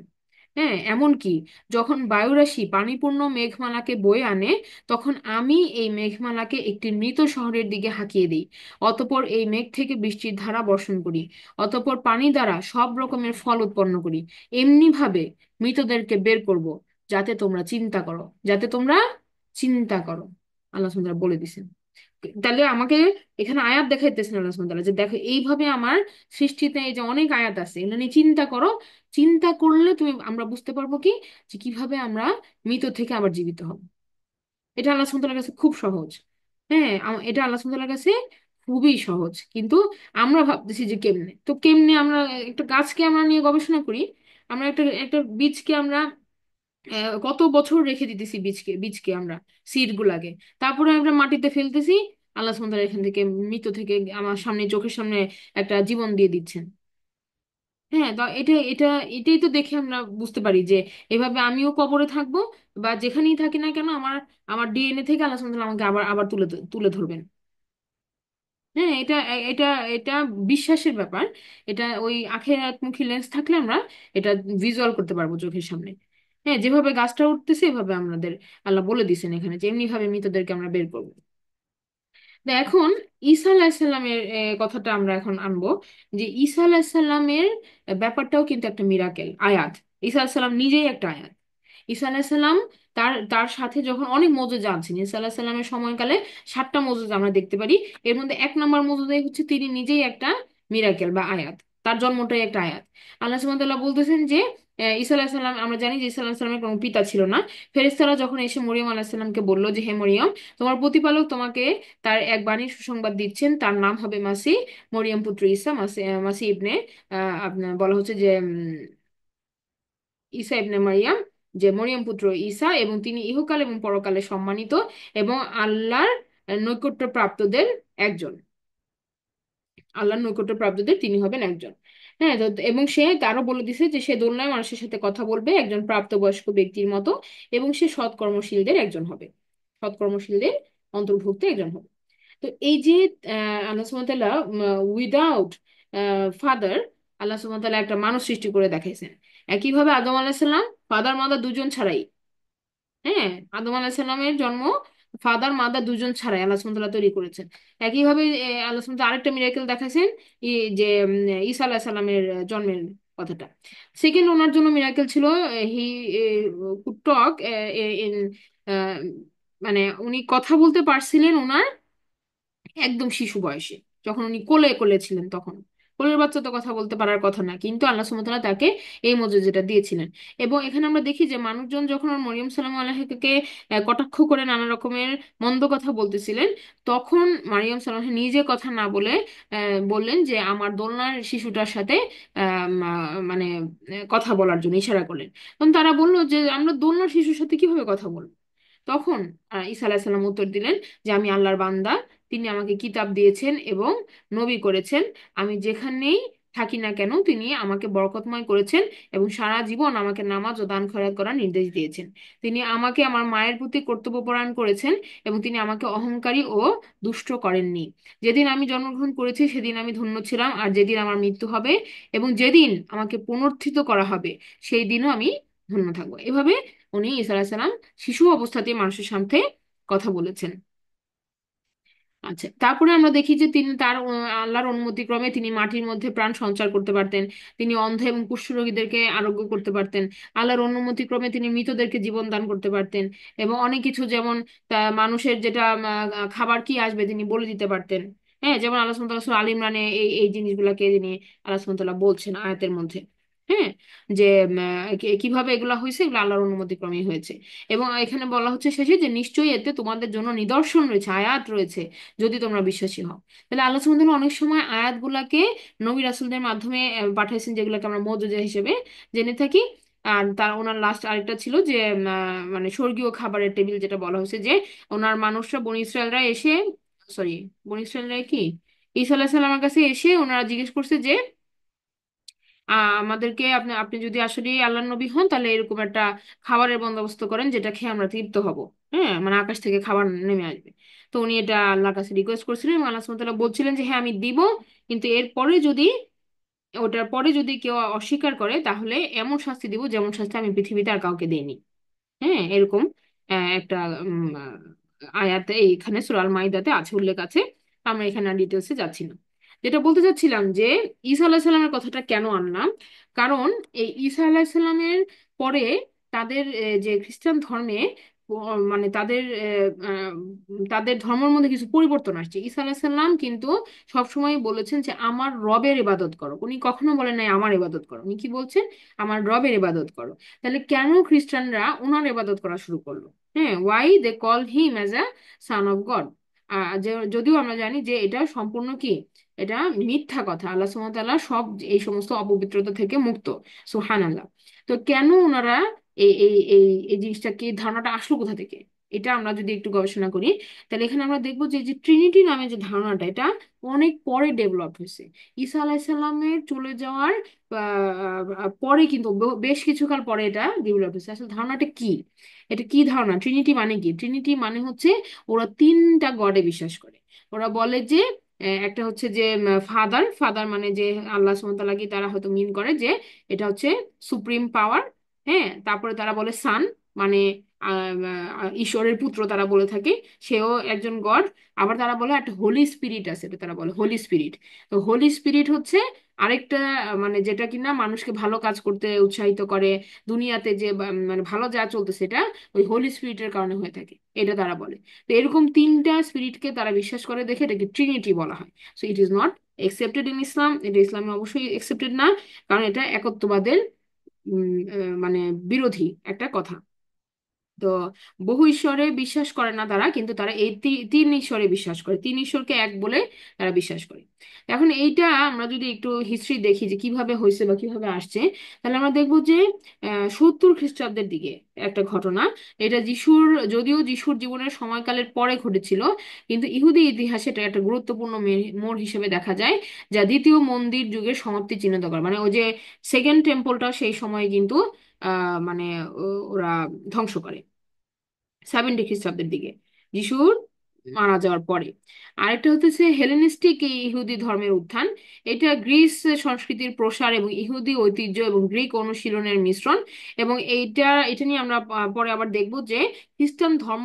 হ্যাঁ, এমনকি যখন বায়ুরাশি পানিপূর্ণ মেঘমালাকে বয়ে আনে, তখন আমি এই মেঘমালাকে একটি মৃত শহরের দিকে হাঁকিয়ে দিই। অতঃপর এই মেঘ থেকে বৃষ্টির ধারা বর্ষণ করি। অতঃপর পানি দ্বারা সব রকমের ফল উৎপন্ন করি। এমনি ভাবে মৃতদেরকে বের করব, যাতে তোমরা চিন্তা করো, যাতে তোমরা চিন্তা করো। আল্লাহ সুবহানাহু ওয়া তাআলা বলে দিছেন। তাহলে আমাকে এখানে আয়াত দেখাইতেছেন আল্লাহ সুবহানাহু ওয়া তাআলা, যে দেখো এইভাবে আমার সৃষ্টিতে এই যে অনেক আয়াত আছে, এগুলো নিয়ে চিন্তা করো। চিন্তা করলে আমরা বুঝতে পারবো কি, যে কিভাবে আমরা মৃত থেকে আবার জীবিত হব। এটা আল্লাহ সুবহানাহু ওয়া তাআলার কাছে খুব সহজ। হ্যাঁ, এটা আল্লাহ সুবহানাহু ওয়া তাআলার কাছে খুবই সহজ, কিন্তু আমরা ভাবতেছি যে কেমনে, তো কেমনে আমরা একটা গাছকে আমরা নিয়ে গবেষণা করি। আমরা একটা একটা বীজকে আমরা কত বছর রেখে দিতেছি, বীজকে বীজকে আমরা, সিড গুলাকে, তারপরে আমরা মাটিতে ফেলতেছি। আল্লাহ সুবহানাহু ওয়া তাআলা এখান থেকে, মৃত থেকে আমার সামনে, চোখের সামনে একটা জীবন দিয়ে দিচ্ছেন। হ্যাঁ, তো এটাই তো দেখে আমরা বুঝতে পারি যে এভাবে আমিও কবরে থাকবো, বা যেখানেই থাকি না কেন, আমার আমার ডিএনএ থেকে আল্লাহ সুবহানাহু ওয়া তাআলা আমাকে আবার আবার তুলে ধরবেন। হ্যাঁ, এটা এটা বিশ্বাসের ব্যাপার। এটা ওই আখিরাতমুখী লেন্স থাকলে আমরা এটা ভিজুয়াল করতে পারবো চোখের সামনে। হ্যাঁ, যেভাবে গাছটা উঠতেছে এভাবে আমাদের আল্লাহ বলে দিছেন এখানে, যে এমনি ভাবে মৃতদেরকে আমরা বের করবো। তো এখন ঈসা আলাহিসাল্লামের কথাটা আমরা এখন আনবো, যে ঈসা আলাহিসাল্লামের ব্যাপারটাও কিন্তু একটা মিরাকেল আয়াত। ঈসা আলাহিসাল্লাম নিজেই একটা আয়াত। ঈসা আলাহিসাল্লাম, তার তার সাথে যখন অনেক মজেজা আনছেন ঈসা আলাহিসাল্লামের সময়কালে, 7টা মজেজা আমরা দেখতে পারি। এর মধ্যে 1 নম্বর মজেজাই হচ্ছে তিনি নিজেই একটা মিরাকেল বা আয়াত। তার জন্মটাই একটা আয়াত। আল্লাহ সুবহানাহু ওয়া তাআলা বলতেছেন যে ঈসা আলাহিসাল্লাম, আমরা জানি যে ঈসা আলাহিসাল্লামের কোনো পিতা ছিল না। ফেরেশতারা যখন এসে মরিয়ম আলাহিসাল্লামকে বললো যে হে মরিয়ম, তোমার প্রতিপালক তোমাকে তার এক বাণীর সুসংবাদ দিচ্ছেন, তার নাম হবে মাসিহ, মরিয়ম পুত্র ঈসা, মাসিহ ইবনে আপনার বলা হচ্ছে যে ঈসা ইবনে মারিয়াম, যে মরিয়ম পুত্র ঈসা, এবং তিনি ইহকাল এবং পরকালে সম্মানিত, এবং আল্লাহর নৈকট্য প্রাপ্তদের একজন। আল্লাহর নৈকট্য প্রাপ্তদের তিনি হবেন একজন। হ্যাঁ, তো এবং সে তারও বলে দিছে যে সে দোলনায় মানুষের সাথে কথা বলবে একজন প্রাপ্তবয়স্ক ব্যক্তির মতো, এবং সে সৎকর্মশীলদের একজন হবে, সৎকর্মশীলদের অন্তর্ভুক্ত একজন হবে। তো এই যে আল্লাহ সুবহানাহু ওয়া তাআলা উইদাউট ফাদার, আল্লাহ সুবহানাহু ওয়া তাআলা একটা মানুষ সৃষ্টি করে দেখাইছেন। একইভাবে আদম আলাইহিস সালাম ফাদার মাদার দুজন ছাড়াই, হ্যাঁ, আদম আলাহিসাল্লামের জন্ম ফাদার মাদার দুজন ছাড়াই আল্লাহ সুবহানাহু ওয়া তাআলা তৈরি করেছেন। একইভাবে আল্লাহ সুবহানাহু ওয়া তাআলা আরেকটা মিরাকেল দেখাইছেন, যে ঈসা আলাইহিস সালামের জন্মের কথাটা। সেকেন্ড, ওনার জন্য মিরাকেল ছিল, হি কুড টক ইন, মানে উনি কথা বলতে পারছিলেন ওনার একদম শিশু বয়সে, যখন উনি কোলে কোলে ছিলেন তখন। কোলের বাচ্চা তো কথা বলতে পারার কথা না, কিন্তু আল্লাহ সুবহানাহু ওয়া তাআলা তাকে এই মর্যাদাটা দিয়েছিলেন। এবং এখানে আমরা দেখি যে মানুষজন যখন ওর মরিয়ম সাল্লামু আলাইহাকে কটাক্ষ করে নানা রকমের মন্দ কথা বলতেছিলেন, তখন মারিয়াম সাল্লাম নিজে কথা না বলে বললেন যে আমার দোলনার শিশুটার সাথে মানে কথা বলার জন্য ইশারা করলেন। তখন তারা বললো যে আমরা দোলনার শিশুর সাথে কিভাবে কথা বলবো। তখন ঈসা আলাহিসাল্লাম উত্তর দিলেন যে আমি আল্লাহর বান্দা, তিনি আমাকে কিতাব দিয়েছেন এবং নবী করেছেন। আমি যেখানেই থাকি না কেন তিনি আমাকে বরকতময় করেছেন, এবং সারা জীবন আমাকে নামাজ ও দান খয়রাত করার নির্দেশ দিয়েছেন। তিনি আমাকে আমার মায়ের প্রতি কর্তব্যপরায়ণ করেছেন, এবং তিনি আমাকে অহংকারী ও দুষ্ট করেননি। যেদিন আমি জন্মগ্রহণ করেছি সেদিন আমি ধন্য ছিলাম, আর যেদিন আমার মৃত্যু হবে এবং যেদিন আমাকে পুনরুত্থিত করা হবে সেই দিনও আমি ধন্য থাকবো। এভাবে উনি ঈসা আলাইহিস সালাম শিশু অবস্থাতেই মানুষের সাথে কথা বলেছেন। আচ্ছা, তারপরে আমরা দেখি যে তিনি তার আল্লাহর অনুমতি ক্রমে তিনি মাটির মধ্যে প্রাণ সঞ্চার করতে পারতেন। তিনি অন্ধ এবং কুষ্ঠরোগীদেরকে আরোগ্য করতে পারতেন। আল্লাহর অনুমতি ক্রমে তিনি মৃতদেরকে জীবন দান করতে পারতেন। এবং অনেক কিছু, যেমন মানুষের যেটা খাবার কি আসবে তিনি বলে দিতে পারতেন। হ্যাঁ, যেমন আল্লাহ সুবহানাহু ওয়া তাআলা সূরা আল ইমরানে এই এই জিনিসগুলোকে তিনি আল্লাহ সুবহানাহু ওয়া তাআলা বলছেন আয়াতের মধ্যে। হ্যাঁ, যে কিভাবে এগুলা হয়েছে, এগুলো আল্লাহর অনুমতি ক্রমেই হয়েছে। এবং এখানে বলা হচ্ছে শেষে যে নিশ্চয়ই এতে তোমাদের জন্য নিদর্শন রয়েছে, আয়াত রয়েছে, যদি তোমরা বিশ্বাসী হও। তাহলে আল্লাহ সুবহানাহু ওয়া তাআলা অনেক সময় আয়াতগুলাকে নবী রাসূলদের মাধ্যমে পাঠাইছেন, যেগুলোকে আমরা মুজিজা হিসেবে জেনে থাকি। আর তার ওনার লাস্ট আরেকটা ছিল যে মানে স্বর্গীয় খাবারের টেবিল, যেটা বলা হয়েছে যে ওনার মানুষরা বনি ইসরায়েলরা এসে, সরি, বনি ইসরায়েলরা কি, ঈসা আলাইহিস সালামের কাছে এসে ওনারা জিজ্ঞেস করছে যে আমাদেরকে আপনি আপনি যদি আসলে আল্লাহর নবী হন, তাহলে এরকম একটা খাবারের বন্দোবস্ত করেন যেটা খেয়ে আমরা তৃপ্ত হব। হ্যাঁ, মানে আকাশ থেকে খাবার নেমে আসবে। তো উনি এটা আল্লাহর কাছে রিকোয়েস্ট করছিলেন এবং আল্লাহ সুবহানাহু ওয়া তাআলা বলছিলেন যে হ্যাঁ আমি দিব, কিন্তু এরপরে যদি, ওটার পরে যদি কেউ অস্বীকার করে, তাহলে এমন শাস্তি দিব যেমন শাস্তি আমি পৃথিবীতে আর কাউকে দেইনি। হ্যাঁ, এরকম একটা আয়াতে এইখানে সূরা আল মাইদাতে আছে, উল্লেখ আছে। আমরা এখানে আর ডিটেলসে যাচ্ছি না। যেটা বলতে চাচ্ছিলাম যে ঈসা আলাইহিস সালামের কথাটা কেন আনলাম, কারণ এই ঈসা আলাইহিস সালামের পরে তাদের যে খ্রিস্টান ধর্মে মানে তাদের ধর্মের মধ্যে কিছু পরিবর্তন আসছে। ঈসা আলাইহিস সালাম কিন্তু সবসময় বলেছেন যে আমার রবের ইবাদত করো, উনি কখনো বলেন নাই আমার ইবাদত করো, উনি কি বলছেন, আমার রবের ইবাদত করো। তাহলে কেন খ্রিস্টানরা ওনার ইবাদত করা শুরু করলো? হ্যাঁ, why they call him as a son of God. যদিও আমরা জানি যে এটা সম্পূর্ণ কি, এটা মিথ্যা কথা। আল্লাহ সুবহানাহু ওয়া তাআলা সব এই সমস্ত অপবিত্রতা থেকে মুক্ত, সুবহানাল্লাহ। তো কেন ওনারা এই এই এই এই জিনিসটাকে, এই ধারণাটা আসলো কোথা থেকে? এটা আমরা যদি একটু গবেষণা করি, তাহলে এখানে আমরা দেখবো যে যে ট্রিনিটি নামে যে ধারণাটা, এটা অনেক পরে ডেভেলপ হয়েছে। ঈসা আলাইসাল্লামের চলে যাওয়ার পরে, কিন্তু বেশ কিছুকাল পরে এটা ডেভেলপ হয়েছে। আসলে ধারণাটা কি, এটা কি ধারণা? ট্রিনিটি মানে কি? ট্রিনিটি মানে হচ্ছে ওরা তিনটা গডে বিশ্বাস করে। ওরা বলে যে একটা হচ্ছে যে ফাদার, ফাদার মানে যে আল্লাহ সুবহানাহু ওয়া তাআলা, কি তারা হয়তো মিন করে যে এটা হচ্ছে সুপ্রিম পাওয়ার। হ্যাঁ, তারপরে তারা বলে সান, মানে ঈশ্বরের পুত্র তারা বলে থাকে, সেও একজন গড। আবার তারা বলে একটা হোলি স্পিরিট আছে, এটা তারা বলে হোলি স্পিরিট। তো হোলি স্পিরিট হচ্ছে আরেকটা মানে যেটা কিনা মানুষকে ভালো কাজ করতে উৎসাহিত করে, দুনিয়াতে যে মানে ভালো যা চলতেছে এটা ওই হোলি স্পিরিটের কারণে হয়ে থাকে, এটা তারা বলে। তো এরকম তিনটা স্পিরিটকে তারা বিশ্বাস করে দেখে এটাকে ট্রিনিটি বলা হয়। So it is not accepted in Islam, এটা ইসলামে অবশ্যই একসেপ্টেড না, কারণ এটা একত্ববাদের মানে বিরোধী একটা কথা। তো বহু ঈশ্বরে বিশ্বাস করে না তারা, কিন্তু তারা এই তিন ঈশ্বরে বিশ্বাস করে, তিন ঈশ্বরকে এক বলে তারা বিশ্বাস করে। এখন এইটা আমরা যদি একটু হিস্ট্রি দেখি যে কিভাবে হয়েছে বা কিভাবে আসছে, তাহলে আমরা দেখবো যে 70 খ্রিস্টাব্দের দিকে একটা ঘটনা। এটা যিশুর, যদিও যিশুর জীবনের সময়কালের পরে ঘটেছিল, কিন্তু ইহুদি ইতিহাসে এটা একটা গুরুত্বপূর্ণ মোড় হিসেবে দেখা যায়, যা দ্বিতীয় মন্দির যুগের সমাপ্তি চিহ্নিত করে। মানে ওই যে সেকেন্ড টেম্পলটা সেই সময় কিন্তু মানে ওরা ধ্বংস করে 70 খ্রিস্টাব্দের দিকে, যিশুর মারা যাওয়ার পরে। আরেকটা হচ্ছে হেলেনিস্টিক ইহুদি ধর্মের উত্থান। এটা গ্রিস সংস্কৃতির প্রসার এবং ইহুদি ঐতিহ্য এবং গ্রিক অনুশীলনের মিশ্রণ। এবং এটা নিয়ে আমরা পরে আবার দেখব যে খ্রিস্টান ধর্ম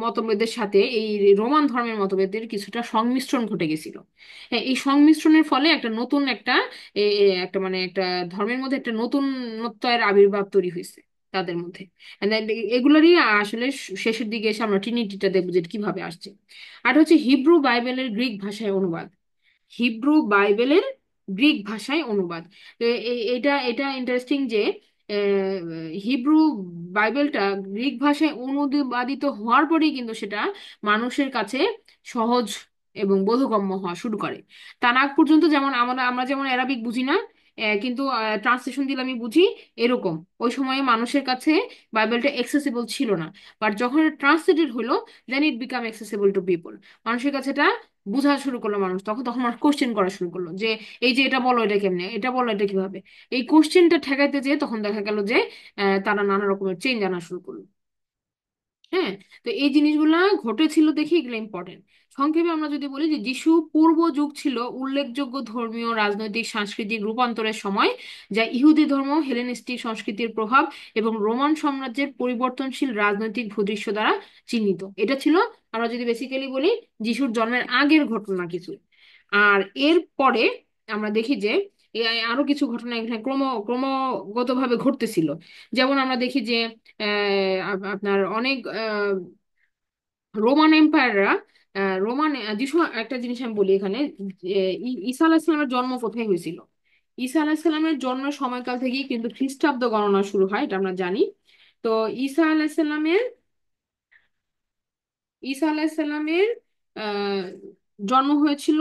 মতভেদের সাথে এই রোমান ধর্মের মতভেদের কিছুটা সংমিশ্রণ ঘটে গেছিল। হ্যাঁ, এই সংমিশ্রণের ফলে একটা নতুন একটা একটা মানে একটা ধর্মের মধ্যে একটা নতুনত্বের আবির্ভাব তৈরি হয়েছে তাদের মধ্যে। And then এগুলোরই আসলে শেষের দিকে এসে আমরা ট্রিনিটিটা দেখবো যে এটা কিভাবে আসছে। আর হচ্ছে হিব্রু বাইবেলের গ্রিক ভাষায় অনুবাদ, হিব্রু বাইবেলের গ্রিক ভাষায় অনুবাদ। তো এটা এটা ইন্টারেস্টিং যে হিব্রু বাইবেলটা গ্রিক ভাষায় অনুবাদিত হওয়ার পরেই কিন্তু সেটা মানুষের কাছে সহজ এবং বোধগম্য হওয়া শুরু করে। তার আগ পর্যন্ত যেমন আমরা আমরা যেমন অ্যারাবিক বুঝি না, কিন্তু ট্রান্সলেশন দিলে আমি বুঝি, এরকম ওই সময়ে মানুষের কাছে বাইবেলটা এক্সেসিবল ছিল না। বাট যখন ট্রান্সলেটেড হলো, দেন ইট বিকাম এক্সেসিবল টু পিপল। মানুষের কাছে এটা বোঝা শুরু করলো মানুষ, তখন তখন মানুষ কোশ্চেন করা শুরু করলো যে এই যে এটা বলো, এটা কেমনে, এটা বলো, এটা কিভাবে। এই কোশ্চেনটা ঠেকাইতে যেয়ে তখন দেখা গেল যে তারা নানা রকমের চেঞ্জ আনা শুরু করলো। হ্যাঁ, তো এই জিনিসগুলা ঘটেছিল দেখে এগুলো ইম্পর্টেন্ট। সংক্ষেপে আমরা যদি বলি যে যিশু পূর্ব যুগ ছিল উল্লেখযোগ্য ধর্মীয়, রাজনৈতিক, সাংস্কৃতিক রূপান্তরের সময়, যা ইহুদি ধর্ম, হেলেনিস্টিক সংস্কৃতির প্রভাব এবং রোমান সাম্রাজ্যের পরিবর্তনশীল রাজনৈতিক ভূদৃশ্য দ্বারা চিহ্নিত। এটা ছিল, আমরা যদি বেসিক্যালি বলি, যিশুর জন্মের আগের ঘটনা কিছু। আর এর পরে আমরা দেখি যে আরো কিছু ঘটনা এখানে ক্রমাগতভাবে ঘটতেছিল। যেমন আমরা দেখি যে আপনার অনেক রোমান এম্পায়াররা, রোমান যিশু, একটা জিনিস আমি বলি এখানে, ঈসা আলাইহিস সালামের জন্ম কোথায় হয়েছিল? ঈসা আলাহিসাল্লামের জন্মের সময়কাল থেকেই কিন্তু খ্রিস্টাব্দ গণনা শুরু হয়, এটা আমরা জানি। তো ঈসা আলাহিসাল্লামের ঈসা আলাহিসাল্লামের আহ জন্ম হয়েছিল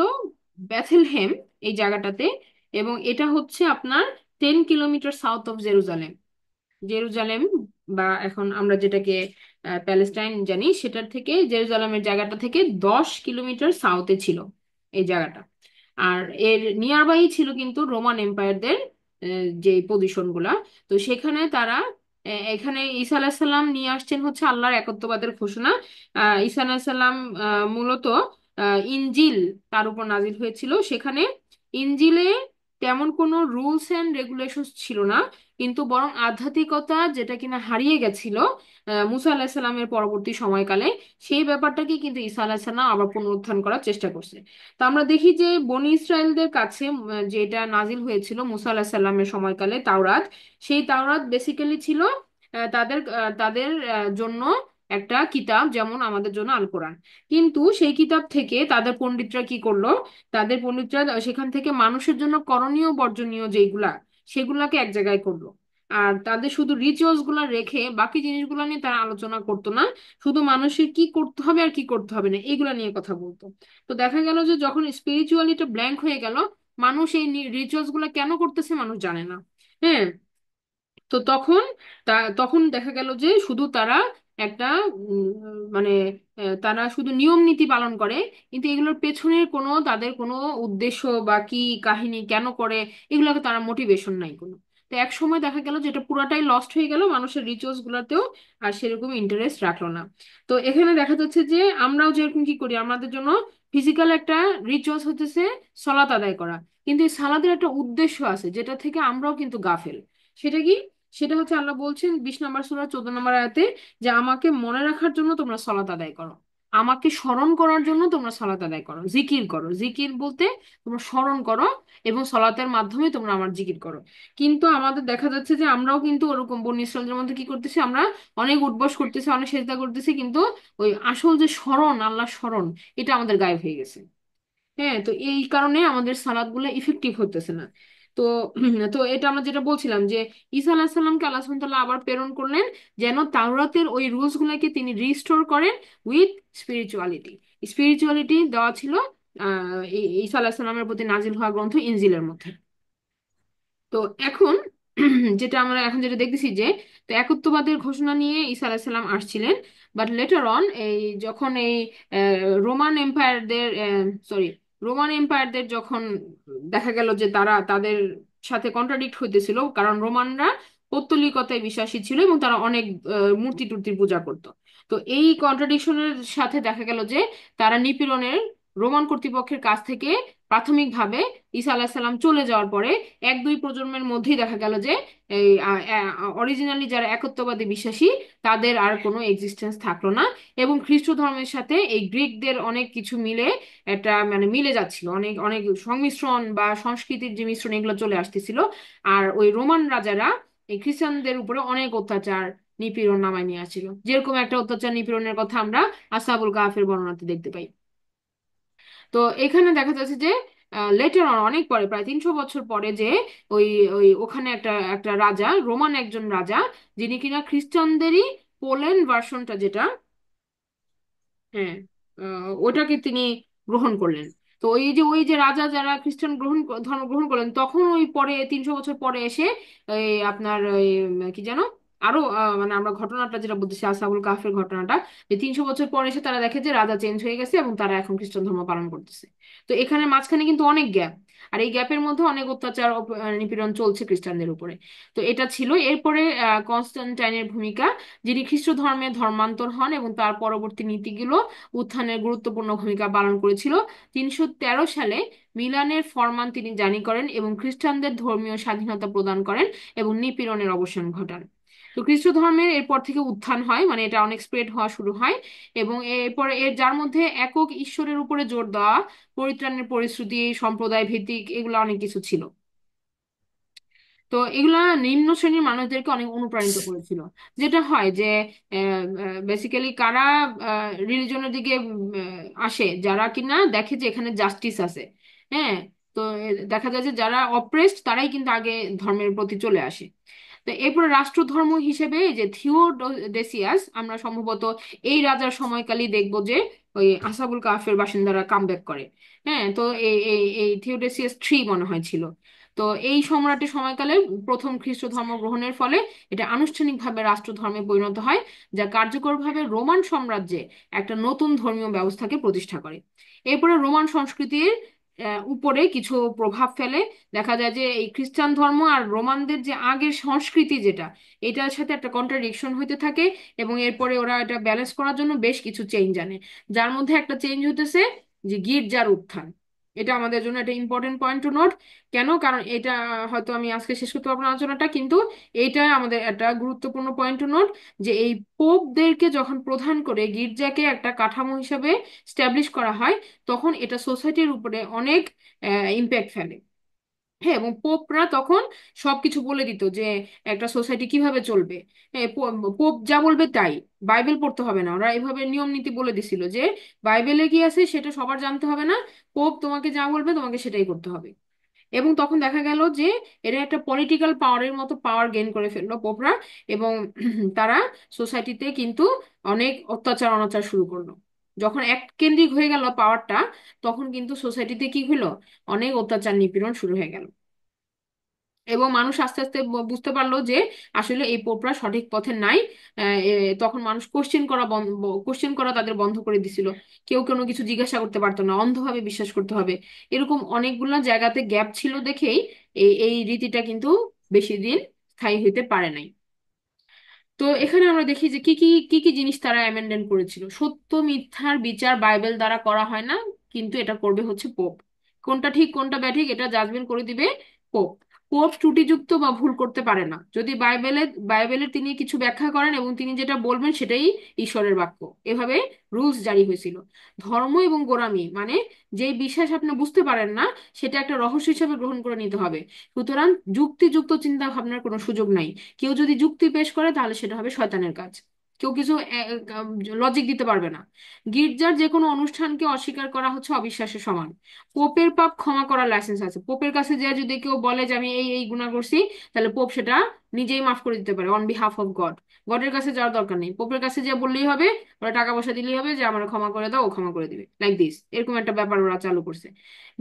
বেথেলহেম এই জায়গাটাতে, এবং এটা হচ্ছে আপনার 10 kilometre south of Jerusalem. Jerusalem বা এখন আমরা যেটাকে প্যালেস্টাইন জানি, সেটার থেকে জেরুজালেমের জায়গাটা থেকে 10 কিলোমিটার সাউথে ছিল এই জায়গাটা। আর এর নিয়ার বাই ছিল কিন্তু রোমান এম্পায়ারদের যে পজিশন গুলা। তো সেখানে তারা এখানে ঈসা আলাহিসাল্লাম নিয়ে আসছেন হচ্ছে আল্লাহর একত্ববাদের ঘোষণা। ঈসা আলাহিসাল্লাম মূলত ইনজিল তার উপর নাজিল হয়েছিল। সেখানে ইনজিলে তেমন কোনো রুলস এন্ড রেগুলেশন ছিল না, কিন্তু বরং আধ্যাত্মিকতা যেটা কিনা হারিয়ে গেছিল মুসা আলাহিসাল্লামের পরবর্তী সময়কালে, সেই ব্যাপারটাকে কিন্তু ঈসা আলাহিসাল্লাম আবার পুনরুত্থান করার চেষ্টা করছে। তো আমরা দেখি যে বনি ইসরায়েলদের কাছে যেটা নাজিল হয়েছিল মুসা আলাহিসাল্লামের সময়কালে তাওরাত, সেই তাওরাত বেসিক্যালি ছিল তাদের জন্য একটা কিতাব, যেমন আমাদের জন্য আল কোরআন। কিন্তু সেই কিতাব থেকে তাদের পণ্ডিতরা কি করলো, তাদের পণ্ডিতরা সেখান থেকে মানুষের জন্য করণীয় বর্জনীয় যেগুলা, সেগুলাকে এক জায়গায় করলো। আর তাদের শুধু রিচুয়ালস গুলা রেখে বাকি জিনিসগুলো নিয়ে তারা আলোচনা করতো না, শুধু মানুষের কি করতে হবে আর কি করতে হবে না এগুলা নিয়ে কথা বলতো। তো দেখা গেল যে যখন স্পিরিচুয়ালিটা ব্ল্যাঙ্ক হয়ে গেল, মানুষ এই রিচুয়ালস গুলা কেন করতেছে মানুষ জানে না। হ্যাঁ। তো তখন দেখা গেল যে শুধু তারা একটা মানে তারা শুধু নিয়ম নীতি পালন করে, কিন্তু এগুলোর পেছনের কোনো তাদের কোনো উদ্দেশ্য বা কি কাহিনী কেন করে, এগুলোকে তারা মোটিভেশন নাই কোনো। তো এক সময় দেখা গেল যে এটা পুরাটাই লস্ট হয়ে গেল, মানুষের রিচুয়ালস গুলোতেও আর সেরকম ইন্টারেস্ট রাখলো না। তো এখানে দেখা যাচ্ছে যে আমরাও যেরকম কি করি, আমাদের জন্য ফিজিক্যাল একটা রিচুয়ালস হতেছে সালাত আদায় করা, কিন্তু এই সালাদের একটা উদ্দেশ্য আছে যেটা থেকে আমরাও কিন্তু গাফেল। সেটা কি? সেটা হচ্ছে আল্লাহ বলছেন 20 নম্বর সূরা 14 নম্বর আয়াতে, যে আমাকে মনে রাখার জন্য তোমরা সালাত আদায় করো, আমাকে স্মরণ করার জন্য তোমরা সালাত আদায় করো, জিকির করো। জিকির বলতে তোমরা স্মরণ করো, এবং সালাতের মাধ্যমে তোমরা আমার জিকির করো। কিন্তু আমাদের দেখা যাচ্ছে যে আমরাও কিন্তু ওরকম বনী ইসরাইলের মধ্যে কি করতেছি, আমরা অনেক উঠবস করতেছি, অনেক সেজদা করতেছি, কিন্তু ওই আসল যে স্মরণ, আল্লাহর স্মরণ, এটা আমাদের গায়েব হয়ে গেছে। হ্যাঁ, তো এই কারণে আমাদের সালাদ গুলো ইফেক্টিভ হতেছে না। তো তো এটা আমরা যেটা বলছিলাম যে ঈসা আলাহিসাল্লামকে আল্লাহ সুবহানাহু ওয়া তাআলা আবার প্রেরণ করলেন, যেন তাওরাতের ওই রুলস গুলাকে তিনি রিস্টোর করেন উইথ স্পিরিচুয়ালিটি। স্পিরিচুয়ালিটি দেওয়া ছিল ঈসা আলাহিসাল্লামের প্রতি নাজিল হওয়া গ্রন্থ ইনজিলের মধ্যে। তো এখন যেটা দেখতেছি যে, তো একত্ববাদের ঘোষণা নিয়ে ঈসা আলাইসাল্লাম আসছিলেন। বাট লেটার অন এই যখন এই রোমান এম্পায়ারদের সরি রোমান এম্পায়ারদের যখন দেখা গেল যে তারা তাদের সাথে কন্ট্রাডিক্ট হইতেছিল, কারণ রোমানরা পৌত্তলিকতায় বিশ্বাসী ছিল এবং তারা অনেক মূর্তি টুর্তির পূজা করত। তো এই কন্ট্রাডিকশনের সাথে দেখা গেল যে তারা নিপীড়নের রোমান কর্তৃপক্ষের কাছ থেকে প্রাথমিকভাবে ঈসা আলাহিসাল্লাম চলে যাওয়ার পরে 1-2 প্রজন্মের মধ্যেই দেখা গেল যে এই অরিজিনালি যারা একত্ববাদী বিশ্বাসী, তাদের আর কোনো এক্সিস্টেন্স থাকলো না। এবং খ্রিস্ট ধর্মের সাথে এই গ্রিকদের অনেক কিছু মিলে একটা মানে মিলে যাচ্ছিল, অনেক অনেক সংমিশ্রণ বা সংস্কৃতির যে মিশ্রণ, এগুলো চলে আসতেছিল। আর ওই রোমান রাজারা এই খ্রিস্টানদের উপরে অনেক অত্যাচার নিপীড়ন নামায় নিয়ে আসছিল, যেরকম একটা অত্যাচার নিপীড়নের কথা আমরা আসহাবুল কাহাফের বর্ণনাতে দেখতে পাই। তো এখানে দেখা যাচ্ছে যে লেটার অন অনেক পরে, প্রায় 300 বছর পরে, যে ওই ওই ওখানে একটা একটা রাজা, রোমান একজন রাজা, যিনি কিনা খ্রিস্টানদেরই পোল্যান্ড ভার্সনটা যেটা, হ্যাঁ, ওটাকে তিনি গ্রহণ করলেন। তো ওই যে রাজা যারা খ্রিস্টান ধর্ম গ্রহণ করলেন, তখন ওই পরে 300 বছর পরে এসে আপনার কি যেন আরো মানে আমরা ঘটনাটা যেটা বলতেছি আসহাবুল কাহফের ঘটনাটা, যে 300 বছর পরে এসে তারা দেখে যে রাজা চেঞ্জ হয়ে গেছে এবং তারা এখন খ্রিস্টান ধর্ম পালন করতেছে। তো এখানে মাঝখানে কিন্তু অনেক গ্যাপ, আর এই গ্যাপের মধ্যে অনেক অত্যাচার নিপীড়ন চলছে খ্রিস্টানদের উপরে। তো এটা ছিল। এরপরে কনস্টান্টাইনের ভূমিকা, যিনি খ্রিস্ট ধর্মে ধর্মান্তর হন এবং তার পরবর্তী নীতিগুলো উত্থানের গুরুত্বপূর্ণ ভূমিকা পালন করেছিল। 313 সালে মিলানের ফরমান তিনি জারি করেন এবং খ্রিস্টানদের ধর্মীয় স্বাধীনতা প্রদান করেন এবং নিপীড়নের অবসান ঘটান। তো খ্রিস্ট ধর্মের এরপর থেকে উত্থান হয়, মানে এটা অনেক স্প্রেড হওয়া শুরু হয়। এবং এরপরে যার মধ্যে একক ঈশ্বরের উপরে জোর দেওয়া, পরিত্রাণের পরিশ্রুতি, সম্প্রদায় ভিত্তিক, এগুলো অনেক কিছু ছিল। তো এগুলা নিম্ন শ্রেণীর মানুষদেরকে অনেক অনুপ্রাণিত করেছিল। যেটা হয় যে বেসিক্যালি কারা রিলিজনের দিকে আসে, যারা কিনা দেখে যে এখানে জাস্টিস আছে। হ্যাঁ, তো দেখা যায় যে যারা অপ্রেসড তারাই কিন্তু আগে ধর্মের প্রতি চলে আসে। তো এরপরে রাষ্ট্রধর্ম হিসেবে এই যে থিওডেসিয়াস, আমরা সম্ভবত এই রাজার সময়কালই দেখবো যে ওই আসাবুল কাহফের বাসিন্দারা কামব্যাক করে। হ্যাঁ, তো এই এই এই থিওডেসিয়াস 3 মনে হয় ছিল। তো এই সম্রাটের সময়কালে প্রথম খ্রিস্ট ধর্ম গ্রহণের ফলে এটা আনুষ্ঠানিকভাবে রাষ্ট্রধর্মে পরিণত হয়, যা কার্যকরভাবে রোমান সাম্রাজ্যে একটা নতুন ধর্মীয় ব্যবস্থাকে প্রতিষ্ঠা করে। এরপরে রোমান সংস্কৃতির উপরে কিছু প্রভাব ফেলে। দেখা যায় যে এই খ্রিস্টান ধর্ম আর রোমানদের যে আগের সংস্কৃতি যেটা, এটার সাথে একটা কন্ট্রাডিকশন হইতে থাকে, এবং এরপরে ওরা এটা ব্যালেন্স করার জন্য বেশ কিছু চেঞ্জ আনে। যার মধ্যে একটা চেঞ্জ হইতেছে যে গির্জার উত্থান। এটা আমাদের জন্য একটা ইম্পর্টেন্ট পয়েন্ট টু নোট। কেন? কারণ এটা হয়তো আমি আজকে শেষ করতে পারবো না আলোচনাটা, কিন্তু এটা আমাদের একটা গুরুত্বপূর্ণ পয়েন্ট টু নোট, যে এই পোপদেরকে যখন প্রধান করে গির্জাকে একটা কাঠামো হিসেবে স্ট্যাবলিশ করা হয়, তখন এটা সোসাইটির উপরে অনেক ইম্প্যাক্ট ফেলে। হ্যাঁ, এবং পোপরা তখন সবকিছু বলে দিত যে একটা সোসাইটি কিভাবে চলবে। হ্যাঁ, পোপ যা বলবে তাই, বাইবেল পড়তে হবে না। ওরা এভাবে নিয়ম নীতি বলে দিছিল যে বাইবেলে কি আছে সেটা সবার জানতে হবে না, পোপ তোমাকে যা বলবে তোমাকে সেটাই করতে হবে। এবং তখন দেখা গেল যে এটা একটা পলিটিক্যাল পাওয়ারের মতো পাওয়ার গেইন করে ফেললো পোপরা, এবং তারা সোসাইটিতে কিন্তু অনেক অত্যাচার অনাচার শুরু করলো। যখন এক কেন্দ্রিক হয়ে গেল পাওয়ারটা, তখন কিন্তু সোসাইটিতে কি হলো, অনেক অত্যাচার নিপীড়ন শুরু হয়ে গেল। এবং মানুষ আস্তে আস্তে বুঝতে পারলো যে আসলে এই পোপরা সঠিক পথে নাই। তখন মানুষ কোশ্চেন করা তাদের বন্ধ করে দিছিল। কেউ কোনো কিছু জিজ্ঞাসা করতে পারতো না, অন্ধভাবে বিশ্বাস করতে হবে। এরকম অনেকগুলো জায়গাতে গ্যাপ ছিল দেখেই এই রীতিটা কিন্তু বেশি দিন স্থায়ী হইতে পারে নাই। তো এখানে আমরা দেখি যে কি কি জিনিস তারা অ্যামেন্ডমেন্ট করেছিল। সত্য মিথ্যার বিচার বাইবেল দ্বারা করা হয় না, কিন্তু এটা করবে হচ্ছে পোপ। কোনটা ঠিক কোনটা ব্যাঠিক এটা জাজমেন্ট করে দিবে পোপ। পোপ ত্রুটিযুক্ত বা ভুল করতে পারে না। যদি বাইবেলের তিনি কিছু ব্যাখ্যা করেন এবং তিনি যেটা বলবেন সেটাই ঈশ্বরের বাক্য, এভাবে রুলস জারি হয়েছিল। ধর্ম এবং গোঁড়ামি মানে যে বিশ্বাস আপনি বুঝতে পারেন না, সেটা একটা রহস্য হিসেবে গ্রহণ করে নিতে হবে। সুতরাং যুক্তিযুক্ত চিন্তা ভাবনার কোনো সুযোগ নাই। কেউ যদি যুক্তি পেশ করে তাহলে সেটা হবে শয়তানের কাজ। কেউ কিছু লজিক দিতে পারবে না। গির্জার যে কোনো অনুষ্ঠানকে অস্বীকার করা হচ্ছে অবিশ্বাসের সমান। পোপের পাপ ক্ষমা করার লাইসেন্স আছে। পোপের কাছে যে যদি কেউ বলে যে আমি এই এই গুনাহ করছি, তাহলে পোপ সেটা নিজেই মাফ করে দিতে পারে অন বিহাফ অফ গড। গডের কাছে যাওয়ার দরকার নেই, পোপের কাছে যে বললেই হবে, ওরা টাকা পয়সা দিলেই হবে যে আমার ক্ষমা করে দাও, ও ক্ষমা করে দিবে, লাইক দিস। এরকম একটা ব্যাপার ওরা চালু করছে।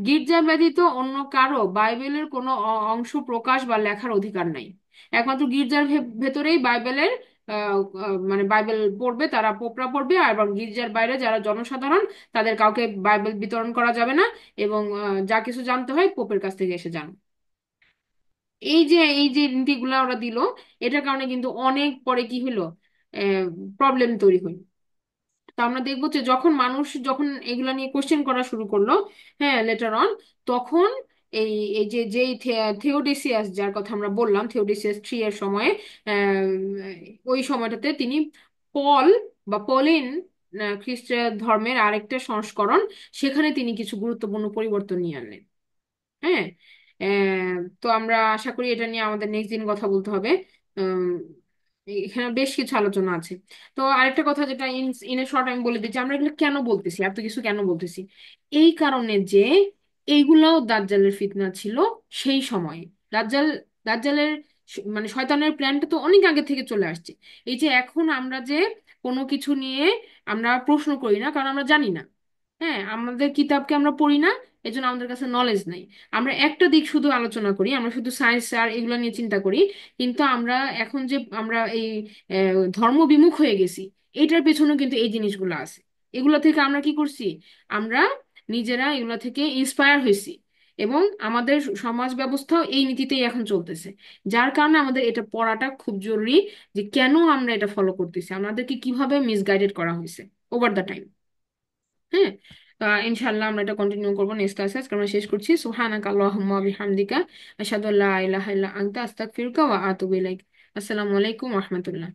গির্জা ব্যতীত অন্য কারো বাইবেলের কোনো অংশ প্রকাশ বা লেখার অধিকার নাই। একমাত্র গির্জার ভেতরেই বাইবেলের মানে বাইবেল পড়বে তারা, পোপরা পড়বে। আর এবং গির্জার বাইরে যারা জনসাধারণ, তাদের কাউকে বাইবেল বিতরণ করা যাবে না। এবং যা কিছু জানতে হয় পোপের কাছ থেকে এসে জান। এই যে নীতিগুলা ওরা দিল, এটার কারণে কিন্তু অনেক পরে কি হলো, প্রবলেম তৈরি হলো। তা আমরা দেখবো যে যখন মানুষ যখন এগুলা নিয়ে কোশ্চেন করা শুরু করলো, হ্যাঁ, লেটার অন, তখন এই এই যে যেই থিওডিসিয়াস যার কথা আমরা বললাম, থিওডিসিয়াস 3 এর সময়ে, ওই সময়টাতে তিনি পল বা পলিন খ্রিস্ট ধর্মের আরেকটা সংস্করণ, সেখানে তিনি কিছু গুরুত্বপূর্ণ পরিবর্তন নিয়ে আনলেন। হ্যাঁ, তো আমরা আশা করি এটা নিয়ে আমাদের নেক্সট দিন কথা বলতে হবে। উম, এখানে বেশ কিছু আলোচনা আছে। তো আরেকটা কথা যেটা ইন এ শর্ট আমি বলে দিচ্ছি, আমরা এগুলো কেন বলতেছি, এত কিছু কেন বলতেছি। এই কারণে যে এইগুলাও দাজ্জালের ফিতনা ছিল সেই সময়ে। দাজ্জাল দাজ্জালের মানে শয়তানের প্ল্যানটা তো অনেক আগে থেকে চলে আসছে। এই যে এখন আমরা যে কোনো কিছু নিয়ে আমরা প্রশ্ন করি না, কারণ আমরা জানি না। হ্যাঁ, আমাদের কিতাবকে আমরা পড়ি না, এজন্য আমাদের কাছে নলেজ নাই। আমরা একটা দিক শুধু আলোচনা করি, আমরা শুধু সায়েন্স আর এগুলো নিয়ে চিন্তা করি। কিন্তু আমরা এখন যে আমরা এই ধর্ম বিমুখ হয়ে গেছি, এটার পেছনেও কিন্তু এই জিনিসগুলো আছে। এগুলো থেকে আমরা কি করছি, আমরা নিজেরা এগুলো থেকে ইন্সপায়ার হয়েছি। এবং আমাদের সমাজ ব্যবস্থাও এই নীতিতেই এখন চলতেছে। যার কারণে আমাদের এটা পড়াটা খুব জরুরি, যে কেন আমরা এটা ফলো করতেছি, আমাদেরকে কিভাবে মিসগাইডেড করা হয়েছে ওভার দ্য টাইম। হ্যাঁ, ইনশাআল্লাহ আমরা এটা কন্টিনিউ করবো নেক্সট ক্লাসে। আজকে আমরা শেষ করছি। সুবহানাকা আল্লাহুম্মা ওয়া বিহামদিকা আশহাদু আল্লা ইলাহা ইল্লা আনতা আস্তাগফিরুকা ওয়া আতুবু ইলাইক। আসসালামু আলাইকুম ওয়া রাহমাতুল্লাহ।